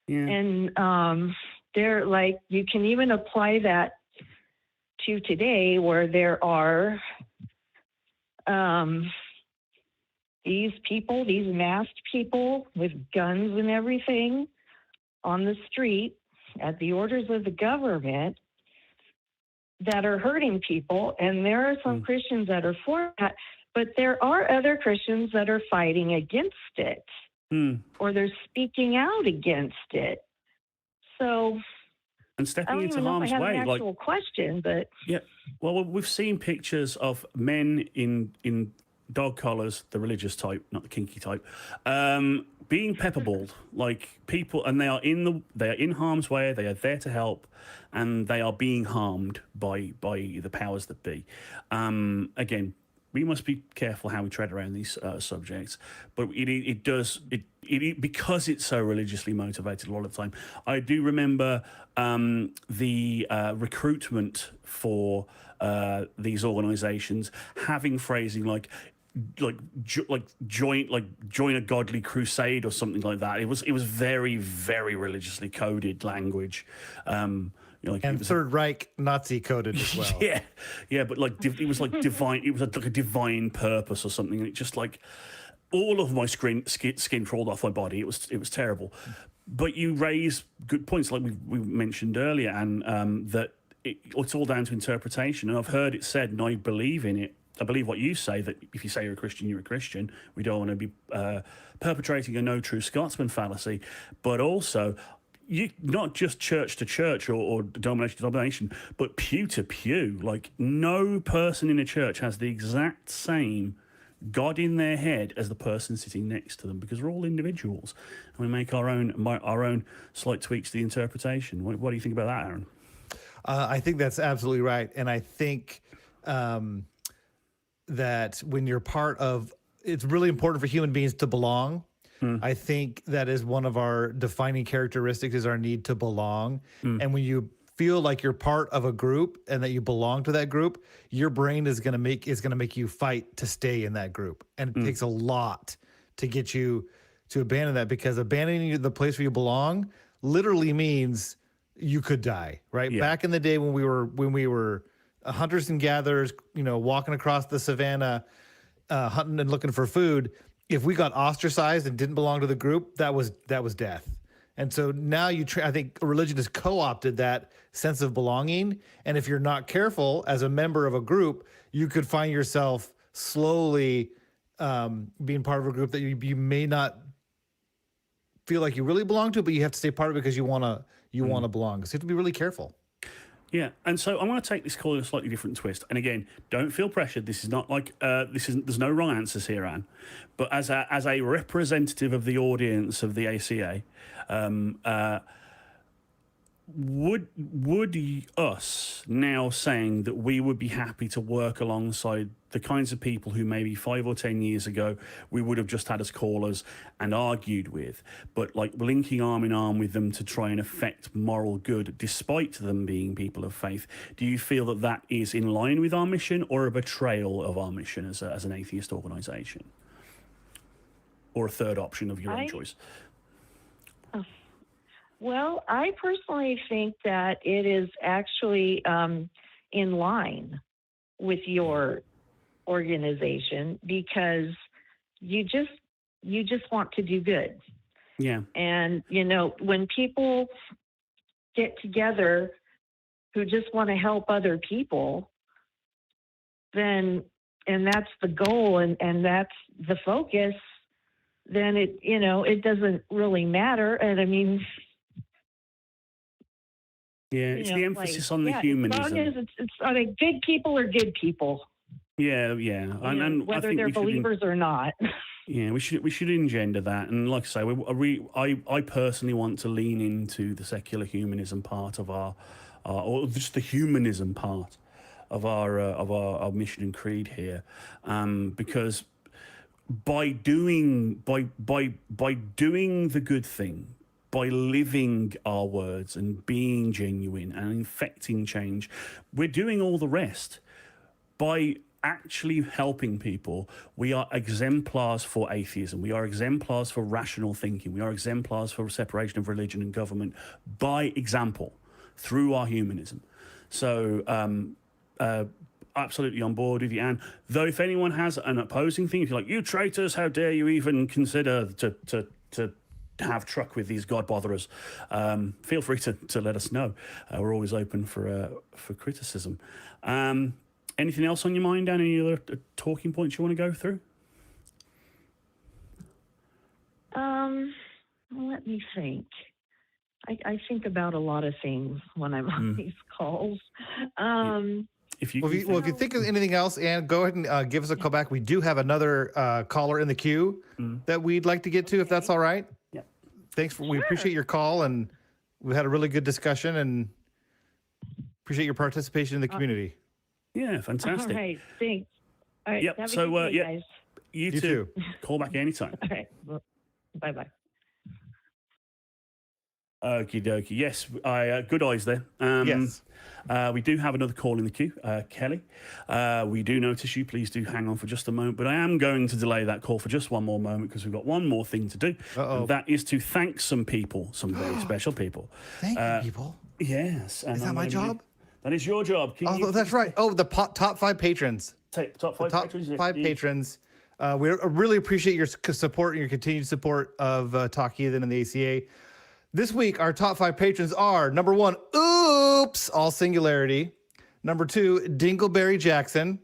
Yeah. And they're like, you can even apply that to today, where there are these people, these masked people with guns and everything on the street at the orders of the government that are hurting people. And there are some Christians that are for that, but there are other Christians that are fighting against it, or they're speaking out against it. So, and stepping into I harm's have way, an actual question, but yeah. Well, we've seen pictures of men in dog collars, the religious type, not the kinky type, being pepperballed, like people, and they are in harm's way. They are there to help, and they are being harmed by the powers that be. Again, we must be careful how we tread around these subjects, but it does because it's so religiously motivated a lot of the time. I do remember the recruitment for these organisations having phrasing like join a godly crusade or something like that. It was very, very religiously coded language. And Third Reich Nazi coded as well. Yeah, but it was like divine. It was like a divine purpose or something, and it just like all of my skin crawled off my body. It was terrible. But you raise good points, like we mentioned earlier, and that it's all down to interpretation. And I've heard it said, and I believe in it. I believe what you say, that if you say you're a Christian, you're a Christian. We don't want to be perpetrating a no True Scotsman fallacy, but also. Not just church to church or denomination to denomination, but pew to pew. Like, no person in a church has the exact same God in their head as the person sitting next to them, because we're all individuals and we make our own slight tweaks to the interpretation. What do you think about that, Aaron? I think that's absolutely right, and I think that when you're part of, it's really important for human beings to belong. I think that is one of our defining characteristics, is our need to belong. And when you feel like you're part of a group and that you belong to that group, your brain is going to make you fight to stay in that group. And it takes a lot to get you to abandon that, because abandoning the place where you belong literally means you could die, right? Yeah. Back in the day when we were hunters and gatherers, walking across the savannah, hunting and looking for food, if we got ostracized and didn't belong to the group, that was death. And so now I think religion has co-opted that sense of belonging. And if you're not careful as a member of a group, you could find yourself slowly being part of a group that you may not feel like you really belong to, but you have to stay part of it because you want to belong. So you have to be really careful. Yeah, and so I'm going to take this call in a slightly different twist. And again, don't feel pressured. This is not like there's no wrong answers here, Anne. But as a representative of the audience of the ACA, would us now saying that we would be happy to work alongside the kinds of people who maybe 5 or 10 years ago we would have just had as callers and argued with, but like linking arm in arm with them to try and affect moral good despite them being people of faith, do you feel that that is in line with our mission or a betrayal of our mission as an atheist organisation? or a third option of your own choice? Well, I personally think that it is actually in line with your organization, because you just want to do good. Yeah. And, when people get together who just want to help other people, and that's the goal, and that's the focus, then it doesn't really matter. And I mean, it's the emphasis on the humanism. As long as it's good people are good people. Yeah. And whether I think they're believers or not. Yeah, we should engender that, and like I say, I personally want to lean into the secular humanism part of our or just the humanism part of our mission and creed here, because by doing the good thing, by living our words and being genuine and infecting change, we're doing all the rest. By actually helping people, we are exemplars for atheism. We are exemplars for rational thinking. We are exemplars for separation of religion and government by example through our humanism. So absolutely on board with you, Anne. Though if anyone has an opposing thing, if you're like, you traitors, how dare you even consider to have truck with these God botherers, feel free to let us know. We're always open for criticism. Anything else on your mind, Dan? Any other talking points you want to go through? Let me think. I think about a lot of things when I'm on these calls. If you think of anything else, Ann, go ahead and give us a call back. We do have another caller in the queue that we'd like to get to, if that's all right. Yeah. Thanks. We appreciate your call, and we had a really good discussion, and appreciate your participation in the community. Yeah, fantastic. All right, thanks. All right, yep. Have a So, good day, guys. You too. Call back anytime. All right, well, bye-bye. Okie dokie. Yes, good eyes there. Yes. We do have another call in the queue, Kelly. We do notice you. Please do hang on for just a moment. But I am going to delay that call for just one more moment because we've got one more thing to do. And that is to thank some people, some very special people. Thank you, people. Yes. And is that my job? That is your job. That's right. Oh, the top 5 patrons. Top five patrons. We really appreciate your support and your continued support of Talk Heathen and the ACA. This week, our top 5 patrons are: number 1, Oops, all singularity. Number 2, Dingleberry Jackson.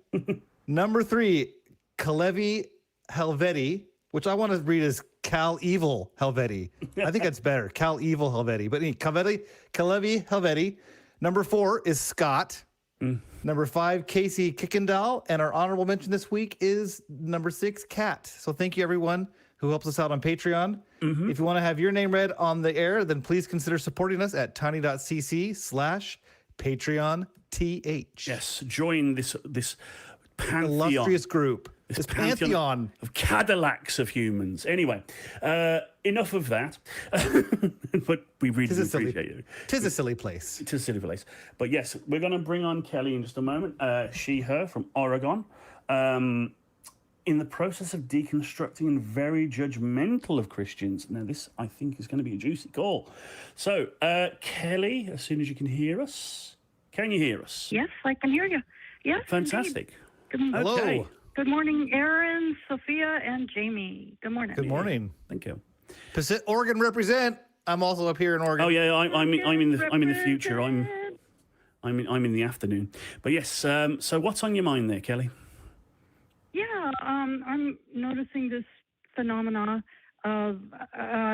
Number 3, Kalevi Helveti, which I want to read as Cal Evil Helveti. I think that's better. Cal Evil Helveti. But anyway, Kalevi Helveti. Number 4 is Scott. Number 5, Casey Kickendall. And our honorable mention this week is number 6, Kat. So thank you, everyone who helps us out on Patreon. If you want to have your name read on the air, then please consider supporting us at tiny.cc/PatreonTH. Yes, join this pantheon. Illustrious group. This pantheon of Cadillacs of humans. Anyway, enough of that. But we really do appreciate you. Tis a silly place. It is a silly place. But yes, we're going to bring on Kelly in just a moment. Her from Oregon. In the process of deconstructing and very judgmental of Christians. Now, this, I think, is going to be a juicy call. So, Kelly, as soon as you can hear us. Can you hear us? Yes, I can hear you. Yes. Fantastic. Hello. Okay. Good morning, Aaron, Sophia, and Jamie. Good morning. Good morning. Thank you. Oregon represent. I'm also up here in Oregon. Oh yeah, I'm in the future. I'm in the afternoon. But yes. So what's on your mind there, Kelly? Yeah, I'm noticing this phenomena of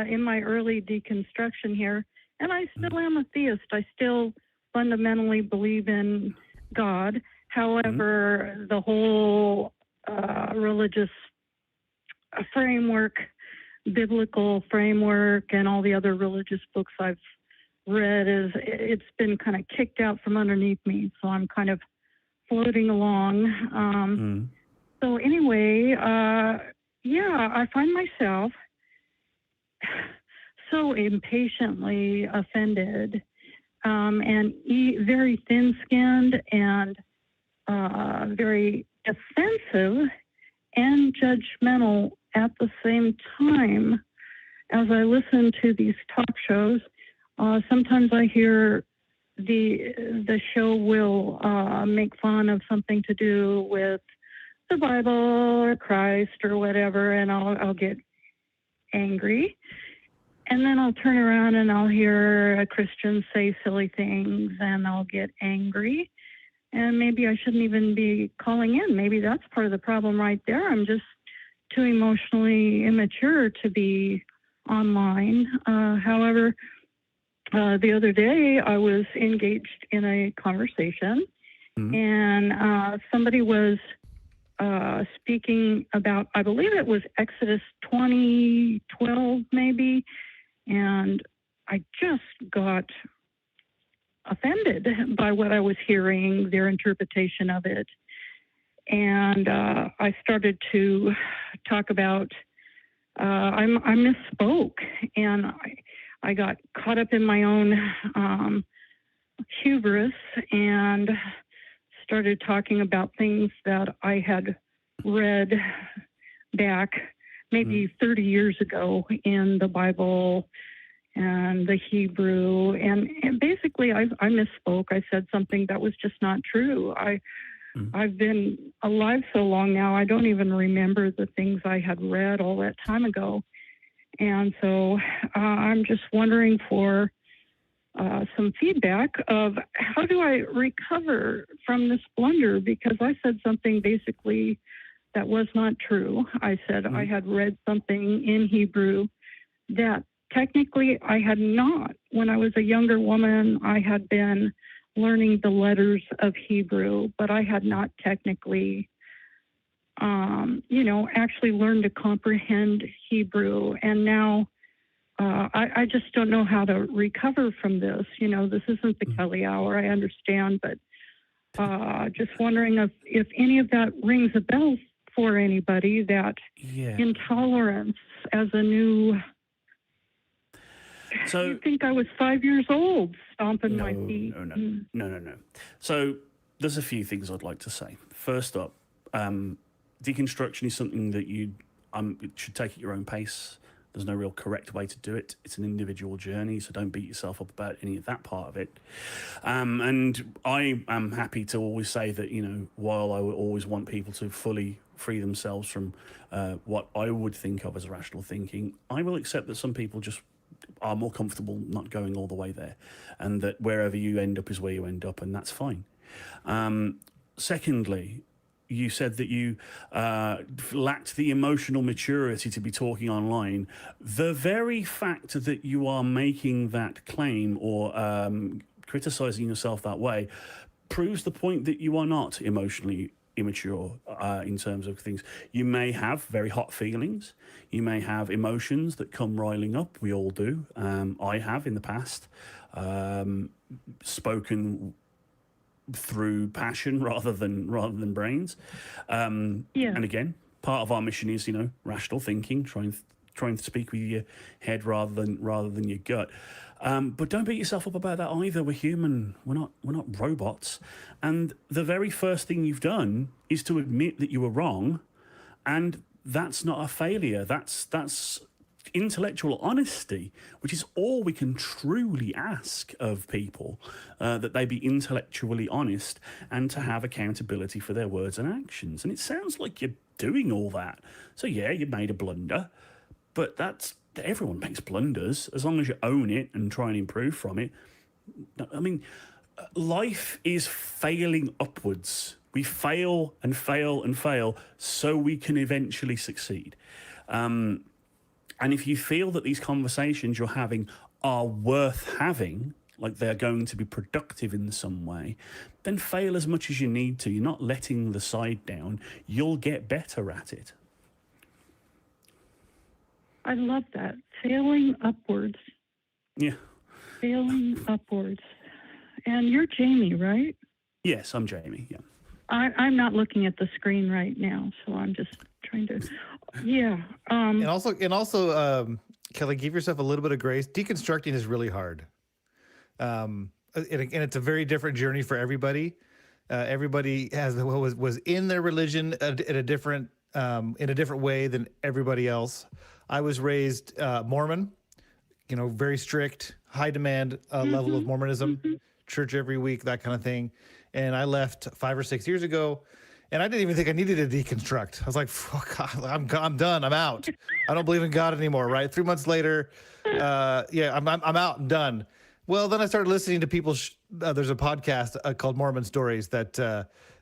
in my early deconstruction here, and I still am a theist. I still fundamentally believe in God. However, the whole religious framework, biblical framework, and all the other religious books I've read, it's been kind of kicked out from underneath me. So I'm kind of floating along. So anyway, I find myself so impatiently offended and very thin-skinned and very defensive and judgmental at the same time. As I listen to these talk shows, sometimes I hear the show will make fun of something to do with the Bible or Christ or whatever, and I'll get angry. And then I'll turn around and I'll hear a Christian say silly things, and I'll get angry. And maybe I shouldn't even be calling in. Maybe that's part of the problem right there. I'm just too emotionally immature to be online. However, the other day I was engaged in a conversation, and somebody was speaking about, I believe it was Exodus 20:12 maybe, and I just got offended by what I was hearing, their interpretation of it. And I started to talk about, I misspoke, and I got caught up in my own hubris and started talking about things that I had read back maybe 30 years ago in the Bible and the Hebrew. And basically I misspoke. I said something that was just not true. I've been alive so long now, I don't even remember the things I had read all that time ago. And so I'm just wondering for some feedback of how do I recover from this blunder, because I said something basically that was not true. I said I had read something in Hebrew that technically I had not. When I was a younger woman, I had been learning the letters of Hebrew, but I had not technically, actually learned to comprehend Hebrew. And now I just don't know how to recover from this. This isn't the Kelly Hour, I understand, but just wondering if any of that rings a bell for anybody, that intolerance as a new... So you think I was 5 years old stomping my feet? No. So there's a few things I'd like to say. First up, deconstruction is something that you should take at your own pace. There's no real correct way to do it. It's an individual journey, so don't beat yourself up about any of that part of it. And I am happy to always say that, while I would always want people to fully free themselves from what I would think of as rational thinking, I will accept that some people just are more comfortable not going all the way there, and that wherever you end up is where you end up, and that's fine. Secondly, you said that you lacked the emotional maturity to be talking online. The very fact that you are making that claim or criticizing yourself that way proves the point that you are not emotionally immature in terms of things. You may have very hot feelings. You may have emotions that come riling up. We all do. I have in the past spoken through passion rather than brains. And again, part of our mission is rational thinking, trying to speak with your head rather than your gut. But don't beat yourself up about that either. We're human. We're not robots. And the very first thing you've done is to admit that you were wrong, and that's not a failure. That's intellectual honesty, which is all we can truly ask of people, that they be intellectually honest and to have accountability for their words and actions. And it sounds like you're doing all that. So yeah, you made a blunder, but everyone makes blunders as long as you own it and try and improve from it. I mean, life is failing upwards. We fail and fail and fail so we can eventually succeed. And if you feel that these conversations you're having are worth having, like they're going to be productive in some way, then fail as much as you need to. You're not letting the side down. You'll get better at it. I love that. Failing upwards. Yeah. Failing upwards. And you're Jamie, right? Yes, I'm Jamie, yeah. I'm not looking at the screen right now, so I'm just trying to... Yeah. And also, Kelly, give yourself a little bit of grace. Deconstructing is really hard. And it's a very different journey for everybody. Everybody was in their religion at a different in a different way than everybody else. I was raised Mormon, very strict, high demand level of Mormonism, church every week, that kind of thing. And I left 5 or 6 years ago, and I didn't even think I needed to deconstruct. I was like, fuck, I'm done. I'm out. I don't believe in God anymore. Right? 3 months later, I'm out and done. Well, then I started listening to people. There's a podcast called Mormon Stories that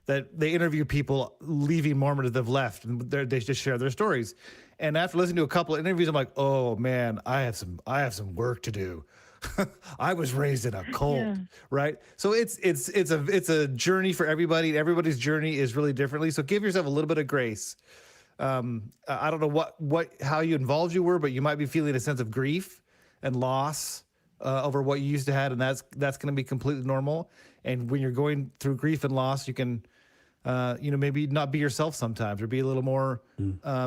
they interview people leaving Mormonism that have left, and they just share their stories. And after listening to a couple of interviews, I'm like, oh man, I have some work to do. I was raised in a cult, right? So it's a journey for everybody, and everybody's journey is really differently. So give yourself a little bit of grace. I don't know how involved you were, but you might be feeling a sense of grief and loss over what you used to have, and that's going to be completely normal. And when you're going through grief and loss, you can maybe not be yourself sometimes, or be a little more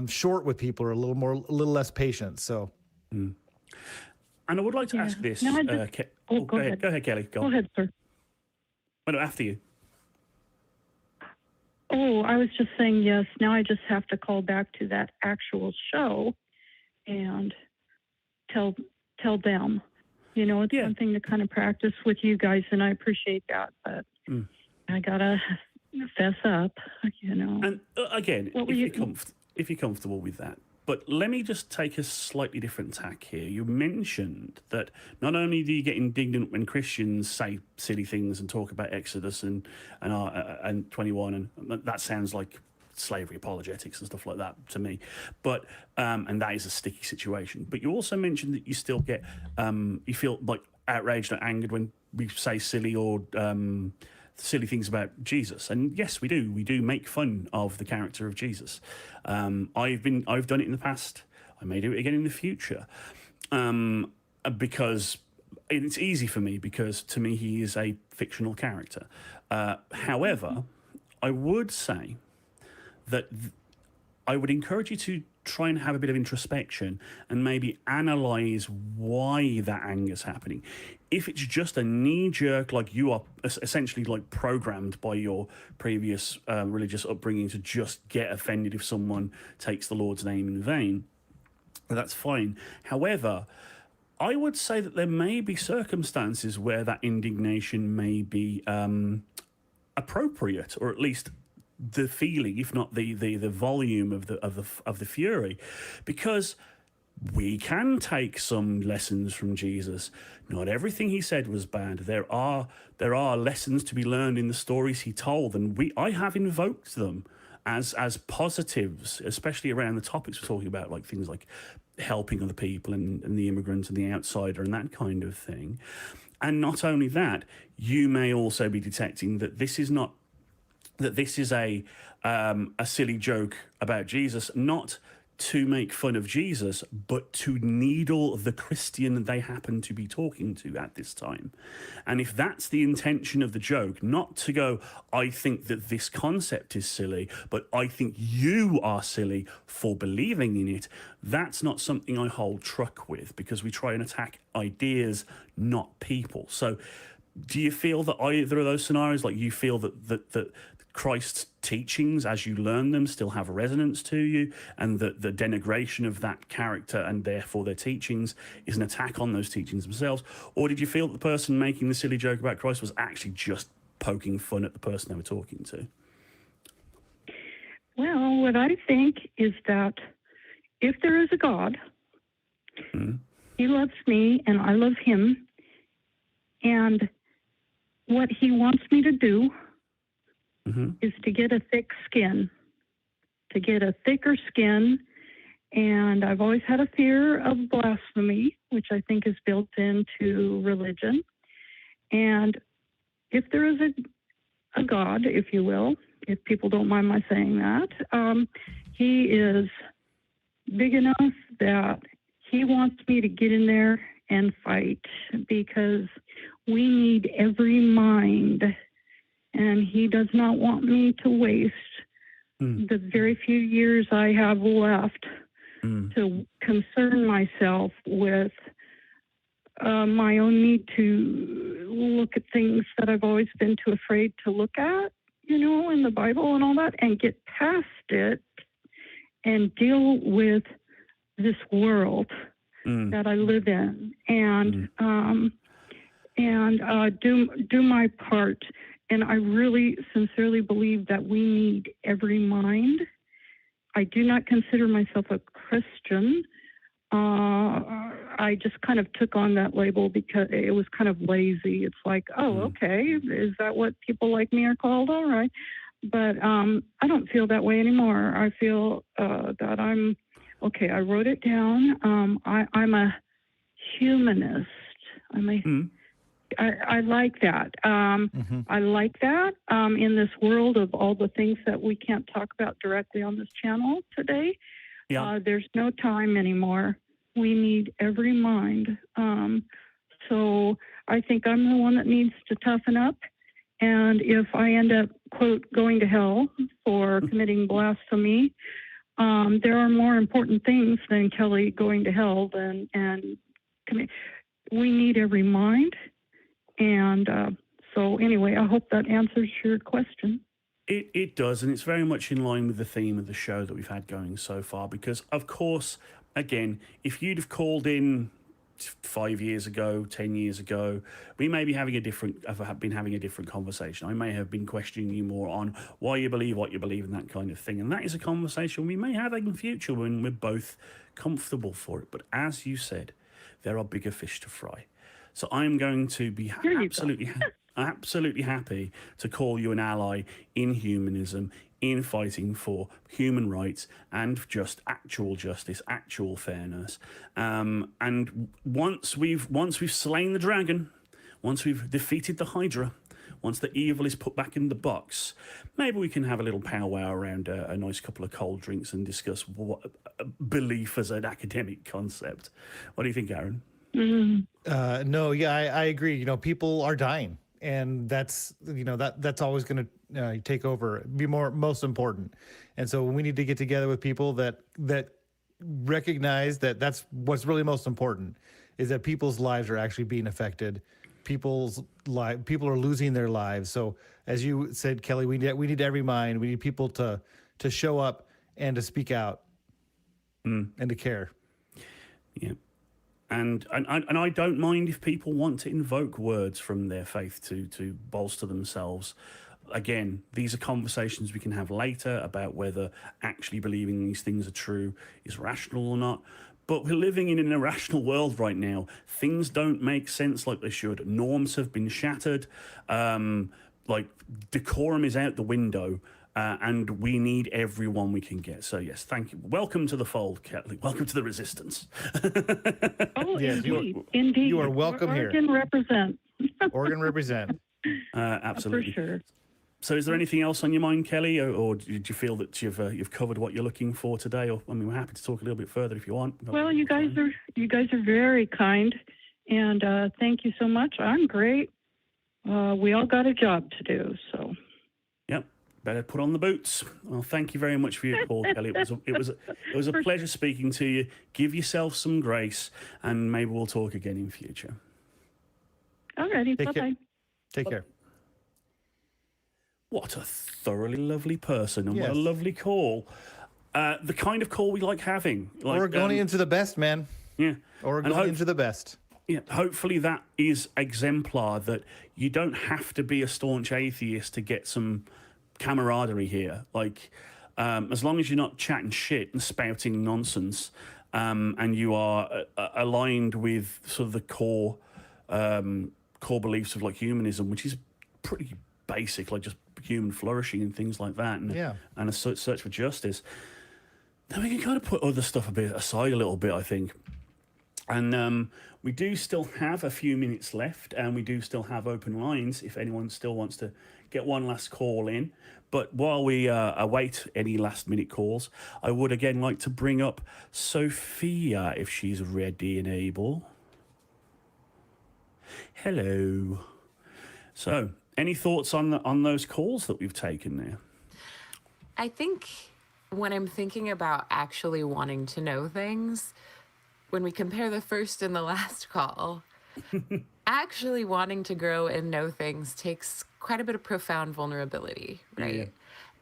short with people, or a little less patient. So, and I would like to ask this. No, go ahead. Go ahead, Kelly. Go ahead, sir. Oh, no, after you. Oh, I was just saying yes. Now I just have to call back to that actual show and tell them. It's one thing to kind of practice with you guys, and I appreciate that, but I gotta fess up, And again, if you're comfortable with that, but let me just take a slightly different tack here. You mentioned that not only do you get indignant when Christians say silly things and talk about Exodus and 21, and that sounds like slavery apologetics and stuff like that to me, but and that is a sticky situation. But you also mentioned that you still get you feel like outraged or angered when we say silly or silly things about Jesus. And yes, we do make fun of the character of Jesus. I've done it in the past. I may do it again in the future, because it's easy for me, because to me he is a fictional character. However, I would say that I would encourage you to try and have a bit of introspection and maybe analyze why that anger is happening. If it's just a knee-jerk, like you are essentially like programmed by your previous religious upbringing to just get offended if someone takes the Lord's name in vain, that's fine. However, I would say that there may be circumstances where that indignation may be appropriate, or at least the feeling, if not the volume of the fury, because we can take some lessons from Jesus. Not everything he said was bad. There are lessons to be learned in the stories he told, and I have invoked them as positives, especially around the topics we're talking about, like things like helping other people and the immigrant and the outsider and that kind of thing. And not only that, you may also be detecting that this is a silly joke about Jesus, not to make fun of Jesus, but to needle the Christian they happen to be talking to at this time. And if that's the intention of the joke, not to go, I think that this concept is silly, but I think you are silly for believing in it, that's not something I hold truck with, because we try and attack ideas, not people. So do you feel that either of those scenarios, like you feel that Christ's teachings, as you learn them, still have a resonance to you, and that the denigration of that character and therefore their teachings is an attack on those teachings themselves? Or did you feel that the person making the silly joke about Christ was actually just poking fun at the person they were talking to? Well, what I think is that if there is a God, he loves me and I love him, and what he wants me to do is to get a thick skin, to get a thicker skin. And I've always had a fear of blasphemy, which I think is built into religion. And if there is a God, if you will, if people don't mind my saying that, he is big enough that he wants me to get in there and fight, because we need every mind. And he does not want me to waste the very few years I have left to concern myself with my own need to look at things that I've always been too afraid to look at, in the Bible and all that, and get past it and deal with this world that I live in, and do my part. And I really sincerely believe that we need every mind. I do not consider myself a Christian. I just kind of took on that label because it was kind of lazy. It's like, oh, okay, is that what people like me are called? All right. But I don't feel that way anymore. I feel that I'm, okay, I wrote it down. I'm a humanist. I like that. I like that in this world of all the things that we can't talk about directly on this channel today. There's no time anymore. We need every mind. So I think I'm the one that needs to toughen up. And if I end up, quote, going to hell for committing blasphemy, there are more important things than Kelly going to hell we need every mind. And so anyway, I hope that answers your question. It does, and it's very much in line with the theme of the show that we've had going so far, because, of course, again, if you'd have called in 5 years ago, 10 years ago, we may be having a different conversation. I may have been questioning you more on why you believe what you believe and that kind of thing, and that is a conversation we may have in the future when we're both comfortable for it. But as you said, there are bigger fish to fry. So I'm going to be absolutely happy to call you an ally in humanism, in fighting for human rights and just actual justice, actual fairness. And once we've slain the dragon, once we've defeated the Hydra, once the evil is put back in the box, maybe we can have a little powwow around a nice couple of cold drinks and discuss what belief as an academic concept. What do you think, Aaron? No, yeah, I agree. You know, people are dying, and that's always going to take over, be most important. And so we need to get together with people that recognize that that's what's really most important, is that people's lives are actually being affected. People are losing their lives. So as you said, Kelly, we need every mind. We need people to show up and to speak out and to care. Yeah. And I don't mind if people want to invoke words from their faith to bolster themselves. Again, these are conversations we can have later about whether actually believing these things are true is rational or not. But we're living in an irrational world right now. Things don't make sense like they should. Norms have been shattered. Like decorum is out the window. And we need everyone we can get. So, yes, thank you. Welcome to the fold, Kelly. Welcome to the resistance. Oh, yes, indeed. You are welcome here. Oregon represent. Oregon represent. Absolutely. For sure. So is there anything else on your mind, Kelly, or did you feel that you've covered what you're looking for today? Or, I mean, we're happy to talk a little bit further if you want. Well, you guys are very kind, and thank you so much. I'm great. We all got a job to do, so. Yep. Better put on the boots. Well, thank you very much for your call, Kelly. It was a pleasure speaking to you. Give yourself some grace, and maybe we'll talk again in future. Alrighty, bye-bye. Take care. What a thoroughly lovely person, and what a Yes. lovely call. The kind of call we like having. Like, Oregonians are the best, man. Yeah. Oregonians are the best. Yeah, hopefully that is exemplar, that you don't have to be a staunch atheist to get some camaraderie here. Like, as long as you're not chatting shit and spouting nonsense, and you are aligned with sort of the core beliefs of like humanism, which is pretty basic, like just human flourishing and things like that, and a search for justice, then we can kind of put other stuff aside a little bit, I think. And we do still have a few minutes left, and we do still have open lines if anyone still wants to get one last call in. But while we await any last-minute calls, I would again like to bring up Sophia if she's ready and able. Hello. So, any thoughts on those calls that we've taken there? I think when I'm thinking about actually wanting to know things, when we compare the first and the last call, actually wanting to grow and know things takes quite a bit of profound vulnerability, right?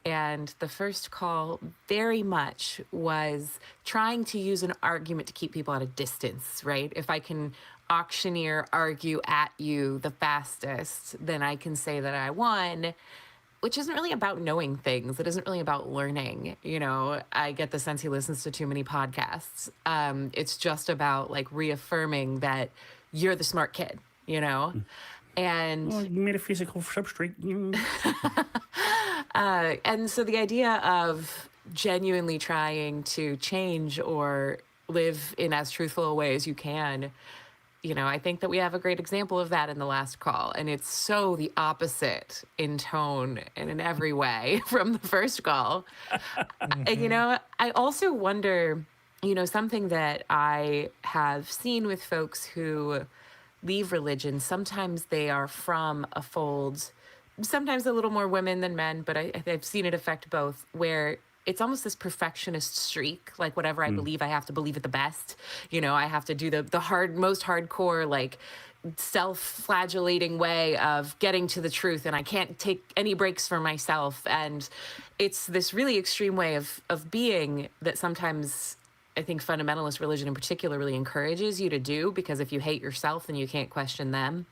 And the first call very much was trying to use an argument to keep people at a distance, right? If I can auctioneer argue at you the fastest, then I can say that I won, which isn't really about knowing things. It isn't really about learning. You know, I get the sense he listens to too many podcasts. It's just about like reaffirming that you're the smart kid, you know? And metaphysical substrate. and so the idea of genuinely trying to change or live in as truthful a way as you can, you know, I think that we have a great example of that in the last call. And it's so the opposite in tone and in every way from the first call. And, you know, I also wonder, you know, something that I have seen with folks who leave religion, sometimes they are from a fold, sometimes a little more women than men, but I've seen it affect both, where it's almost this perfectionist streak. Like whatever I believe, I have to believe it the best. You know, I have to do the most hardcore, like self-flagellating way of getting to the truth, and I can't take any breaks for myself. And it's this really extreme way of being that sometimes I think fundamentalist religion in particular really encourages you to do, because if you hate yourself, then you can't question them.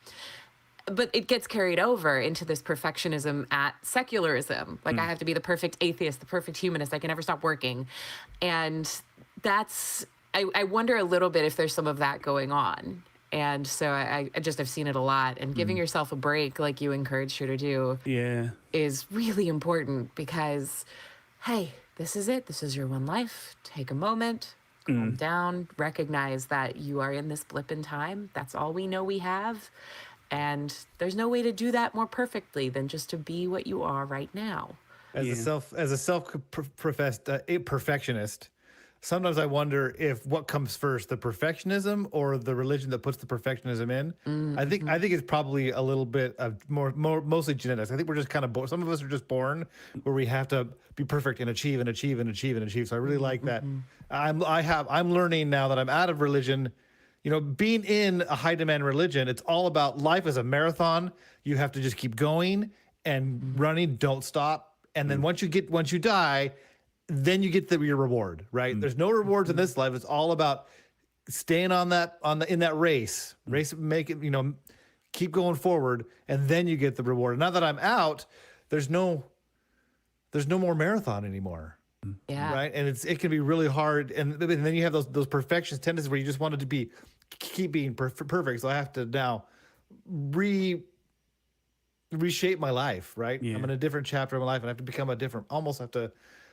But it gets carried over into this perfectionism at secularism. Like I have to be the perfect atheist, the perfect humanist. I can never stop working. And that's, I wonder a little bit if there's some of that going on. And so I just, I've seen it a lot. And giving yourself a break, like you encouraged her to do, is really important, because, hey, this is it. This is your one life. Take a moment, calm down, recognize that you are in this blip in time. That's all we know we have. And there's no way to do that more perfectly than just to be what you are right now. As a self-professed perfectionist, sometimes I wonder if what comes first, the perfectionism or the religion that puts the perfectionism in. I think it's probably a little bit of mostly genetics. I think we're just kind of born. Some of us are just born where we have to be perfect and achieve and achieve and achieve and achieve. So I really like that. I'm learning now that I'm out of religion. You know, being in a high demand religion, it's all about life as a marathon. You have to just keep going and running, don't stop. And then once you die, then you get your reward, right? There's no rewards in this life. It's all about staying in that race, make it, you know, keep going forward, and then you get the reward. Now that I'm out, there's no more marathon anymore. Yeah. Right. And it can be really hard. And then you have those perfectionist tendencies where you just wanted to keep being perfect. So I have to now reshape my life. Right. Yeah. I'm in a different chapter of my life, and I have to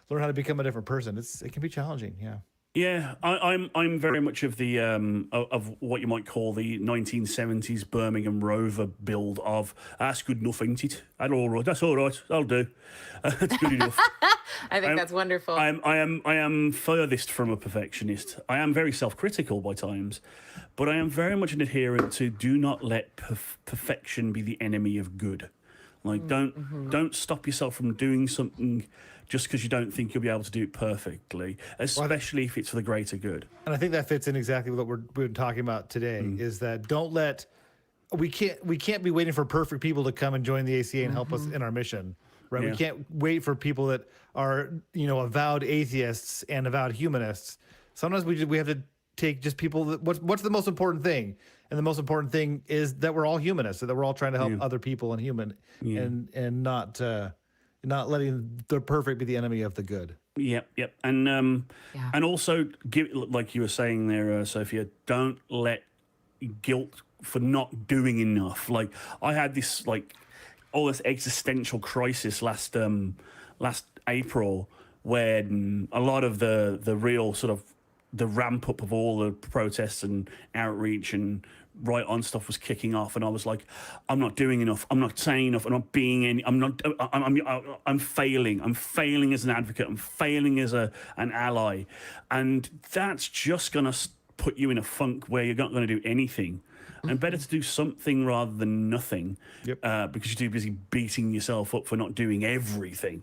learn how to become a different person. It can be challenging. Yeah. Yeah, I'm very much of the of what you might call the 1970s Birmingham Rover build of that's good enough, ain't it? That's all right. I'll do. That's good enough. I think that's wonderful. I am furthest from a perfectionist. I am very self-critical by times, but I am very much an adherent to do not let perfection be the enemy of good. Like don't stop yourself from doing something just because you don't think you'll be able to do it perfectly, especially if it's for the greater good. And I think that fits in exactly what we're talking about today, is that we can't be waiting for perfect people to come and join the ACA and help us in our mission, right? Yeah. We can't wait for people that are, you know, avowed atheists and avowed humanists. Sometimes we have to take just people that, what's the most important thing? And the most important thing is that we're all humanists, so that we're all trying to help other people and not letting the perfect be the enemy of the good. Yep. And also, like you were saying there, Sophia, don't let guilt for not doing enough. Like I had this this existential crisis last April, when a lot of the real sort of the ramp up of all the protests and outreach and right on stuff was kicking off, and I was like, I'm not doing enough. I'm not saying enough. I'm not being any. I'm failing. I'm failing as an advocate. I'm failing as an ally, and that's just gonna put you in a funk where you're not going to do anything. And better to do something rather than nothing, because you're too busy beating yourself up for not doing everything.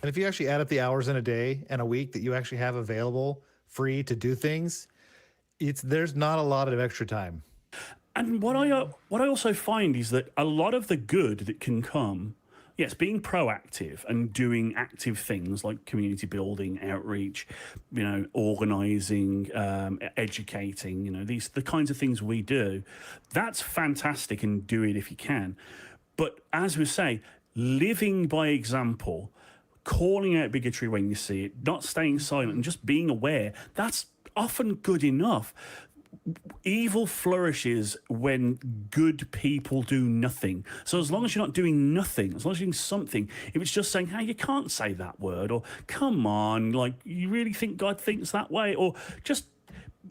And if you actually add up the hours in a day and a week that you actually have available free to do things, there's not a lot of extra time. And what I also find is that a lot of the good that can come Yes, being proactive and doing active things like community building, outreach, organizing, educating, the kinds of things we do, that's fantastic, and do it if you can. But as we say, living by example, calling out bigotry when you see it, not staying silent, and just being aware, that's often good enough. Evil flourishes when good people do nothing. So as long as you're not doing nothing, as long as you're doing something, if it's just saying, hey, you can't say that word, or come on, like, you really think God thinks that way? Or just,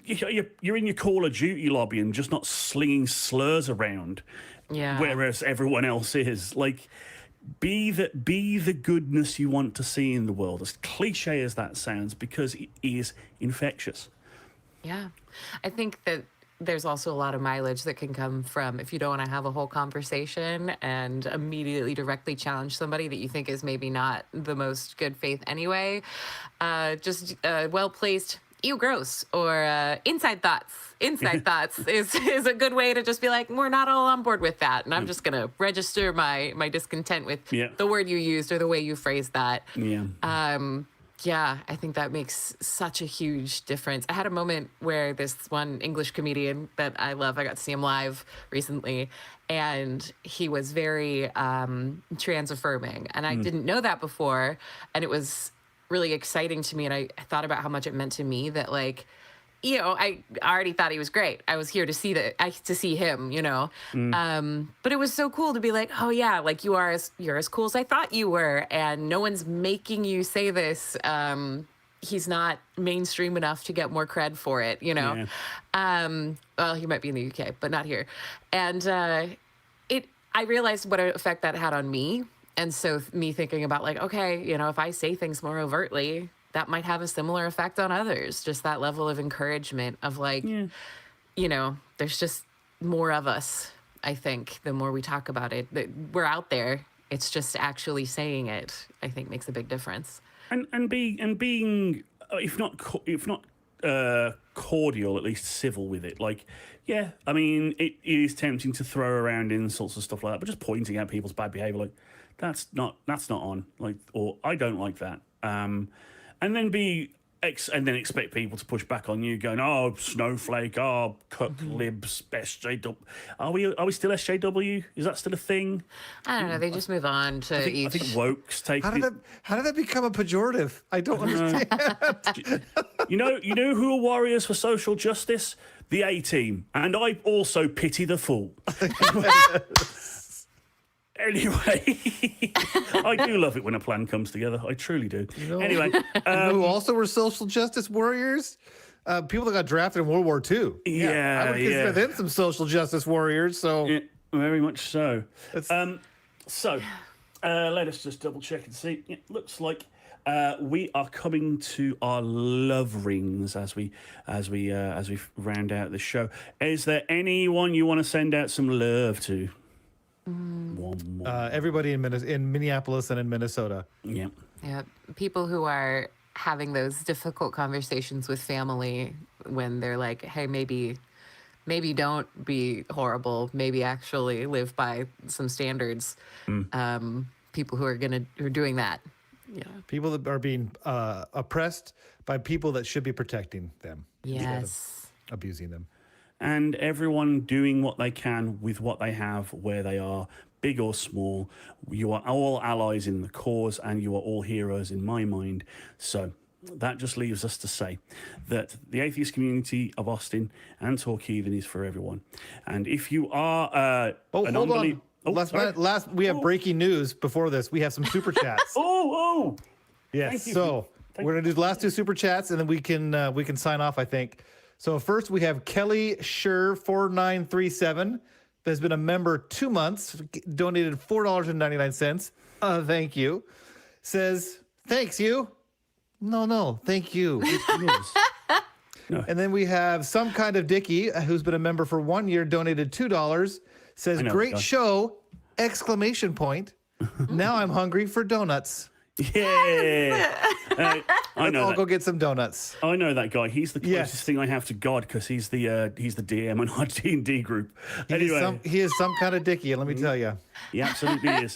you're in your Call of Duty lobby and just not slinging slurs around, whereas everyone else is. Like, be the goodness you want to see in the world, as cliche as that sounds, because it is infectious. Yeah. I think that there's also a lot of mileage that can come from, if you don't want to have a whole conversation and immediately directly challenge somebody that you think is maybe not the most good faith anyway, just well-placed, ew, gross, or inside thoughts. Inside thoughts is a good way to just be like, we're not all on board with that. And I'm just going to register my discontent with the word you used or the way you phrased that. Yeah, I think that makes such a huge difference. I had a moment where this one English comedian that I love, I got to see him live recently, and he was very trans affirming. And I didn't know that before. And it was really exciting to me. And I thought about how much it meant to me that, like, I already thought he was great. I was here to see him, But it was so cool to be like, oh yeah, like you're as cool as I thought you were, and no one's making you say this. He's not mainstream enough to get more cred for it, Yeah. Well, he might be in the UK, but not here. And I realized what an effect that had on me, and so me thinking about, like, okay, if I say things more overtly, that might have a similar effect on others. Just that level of encouragement of, like, there's just more of us. I think the more we talk about it, that we're out there. It's just actually saying it, I think, makes a big difference. And being if not cordial, at least civil with it. Like, yeah, I mean, it is tempting to throw around insults and stuff like that, but just pointing out people's bad behavior, like, that's not on, like, or I don't like that. And then and then expect people to push back on you, going, "Oh, snowflake, oh, cuck libs, SJW." Are we still SJW? Is that still a thing? I don't know. They just move on to I think woke's take. How did that become a pejorative? I don't understand. You know who are warriors for social justice? The A-Team, and I also pity the fool. Anyway, I do love it when a plan comes together. I truly do. Anyway, who also were social justice warriors? People that got drafted in World War II. Yeah, I would consider them some social justice warriors. So very much so. Let us just double check and see. It looks like we are coming to our love rings as we round out the show. Is there anyone you want to send out some love to? Everybody in Minneapolis and in Minnesota. Yeah. People who are having those difficult conversations with family when they're like, hey, maybe don't be horrible. Maybe actually live by some standards. People who are doing that. Yeah. People that are being oppressed by people that should be protecting them. Yes. Abusing them. And everyone doing what they can with what they have, where they are, big or small. You are all allies in the cause, and you are all heroes in my mind. So that just leaves us to say that the atheist community of Austin and Talk Heathen is for everyone. And if you are hold on. Last we have breaking news before this. We have some super chats. Yes. So we're gonna do the last two super chats, and then we can sign off, I think. So first we have Kelly Scher 4937 that's been a member 2 months, donated $4.99. Thank you. Says, thanks you. No, thank you. No. And then we have Some Kind of Dickie, who's been a member for 1 year, donated $2. Says, great show, ! Now I'm hungry for donuts. Yeah. Let's all go get some donuts. I know that guy. He's the closest thing I have to God, because he's the DM in our D&D group. Anyway, he is some kind of dickie, let me tell you. He absolutely is.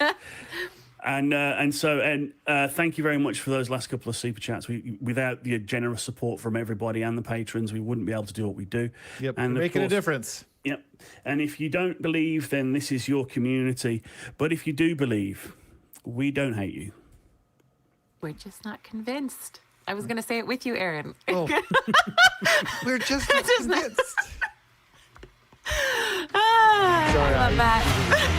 And thank you very much for those last couple of super chats. Without the generous support from everybody and the patrons, we wouldn't be able to do what we do. Yep, and you're making a difference. Yep. And if you don't believe, then this is your community. But if you do believe, we don't hate you. We're just not convinced. I was going to say it with you, Aaron. Oh. We're just not convinced. I love that.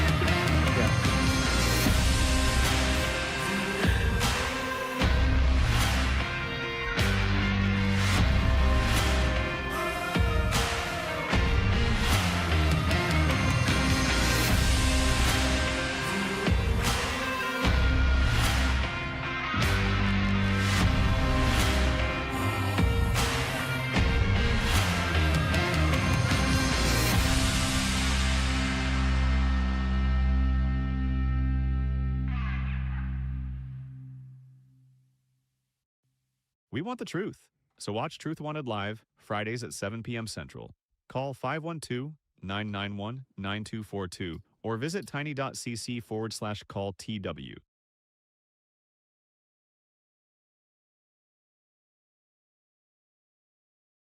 We want the truth. So watch Truth Wanted live Fridays at 7 p.m. Central. Call 512-991-9242 or visit tiny.cc/call TW.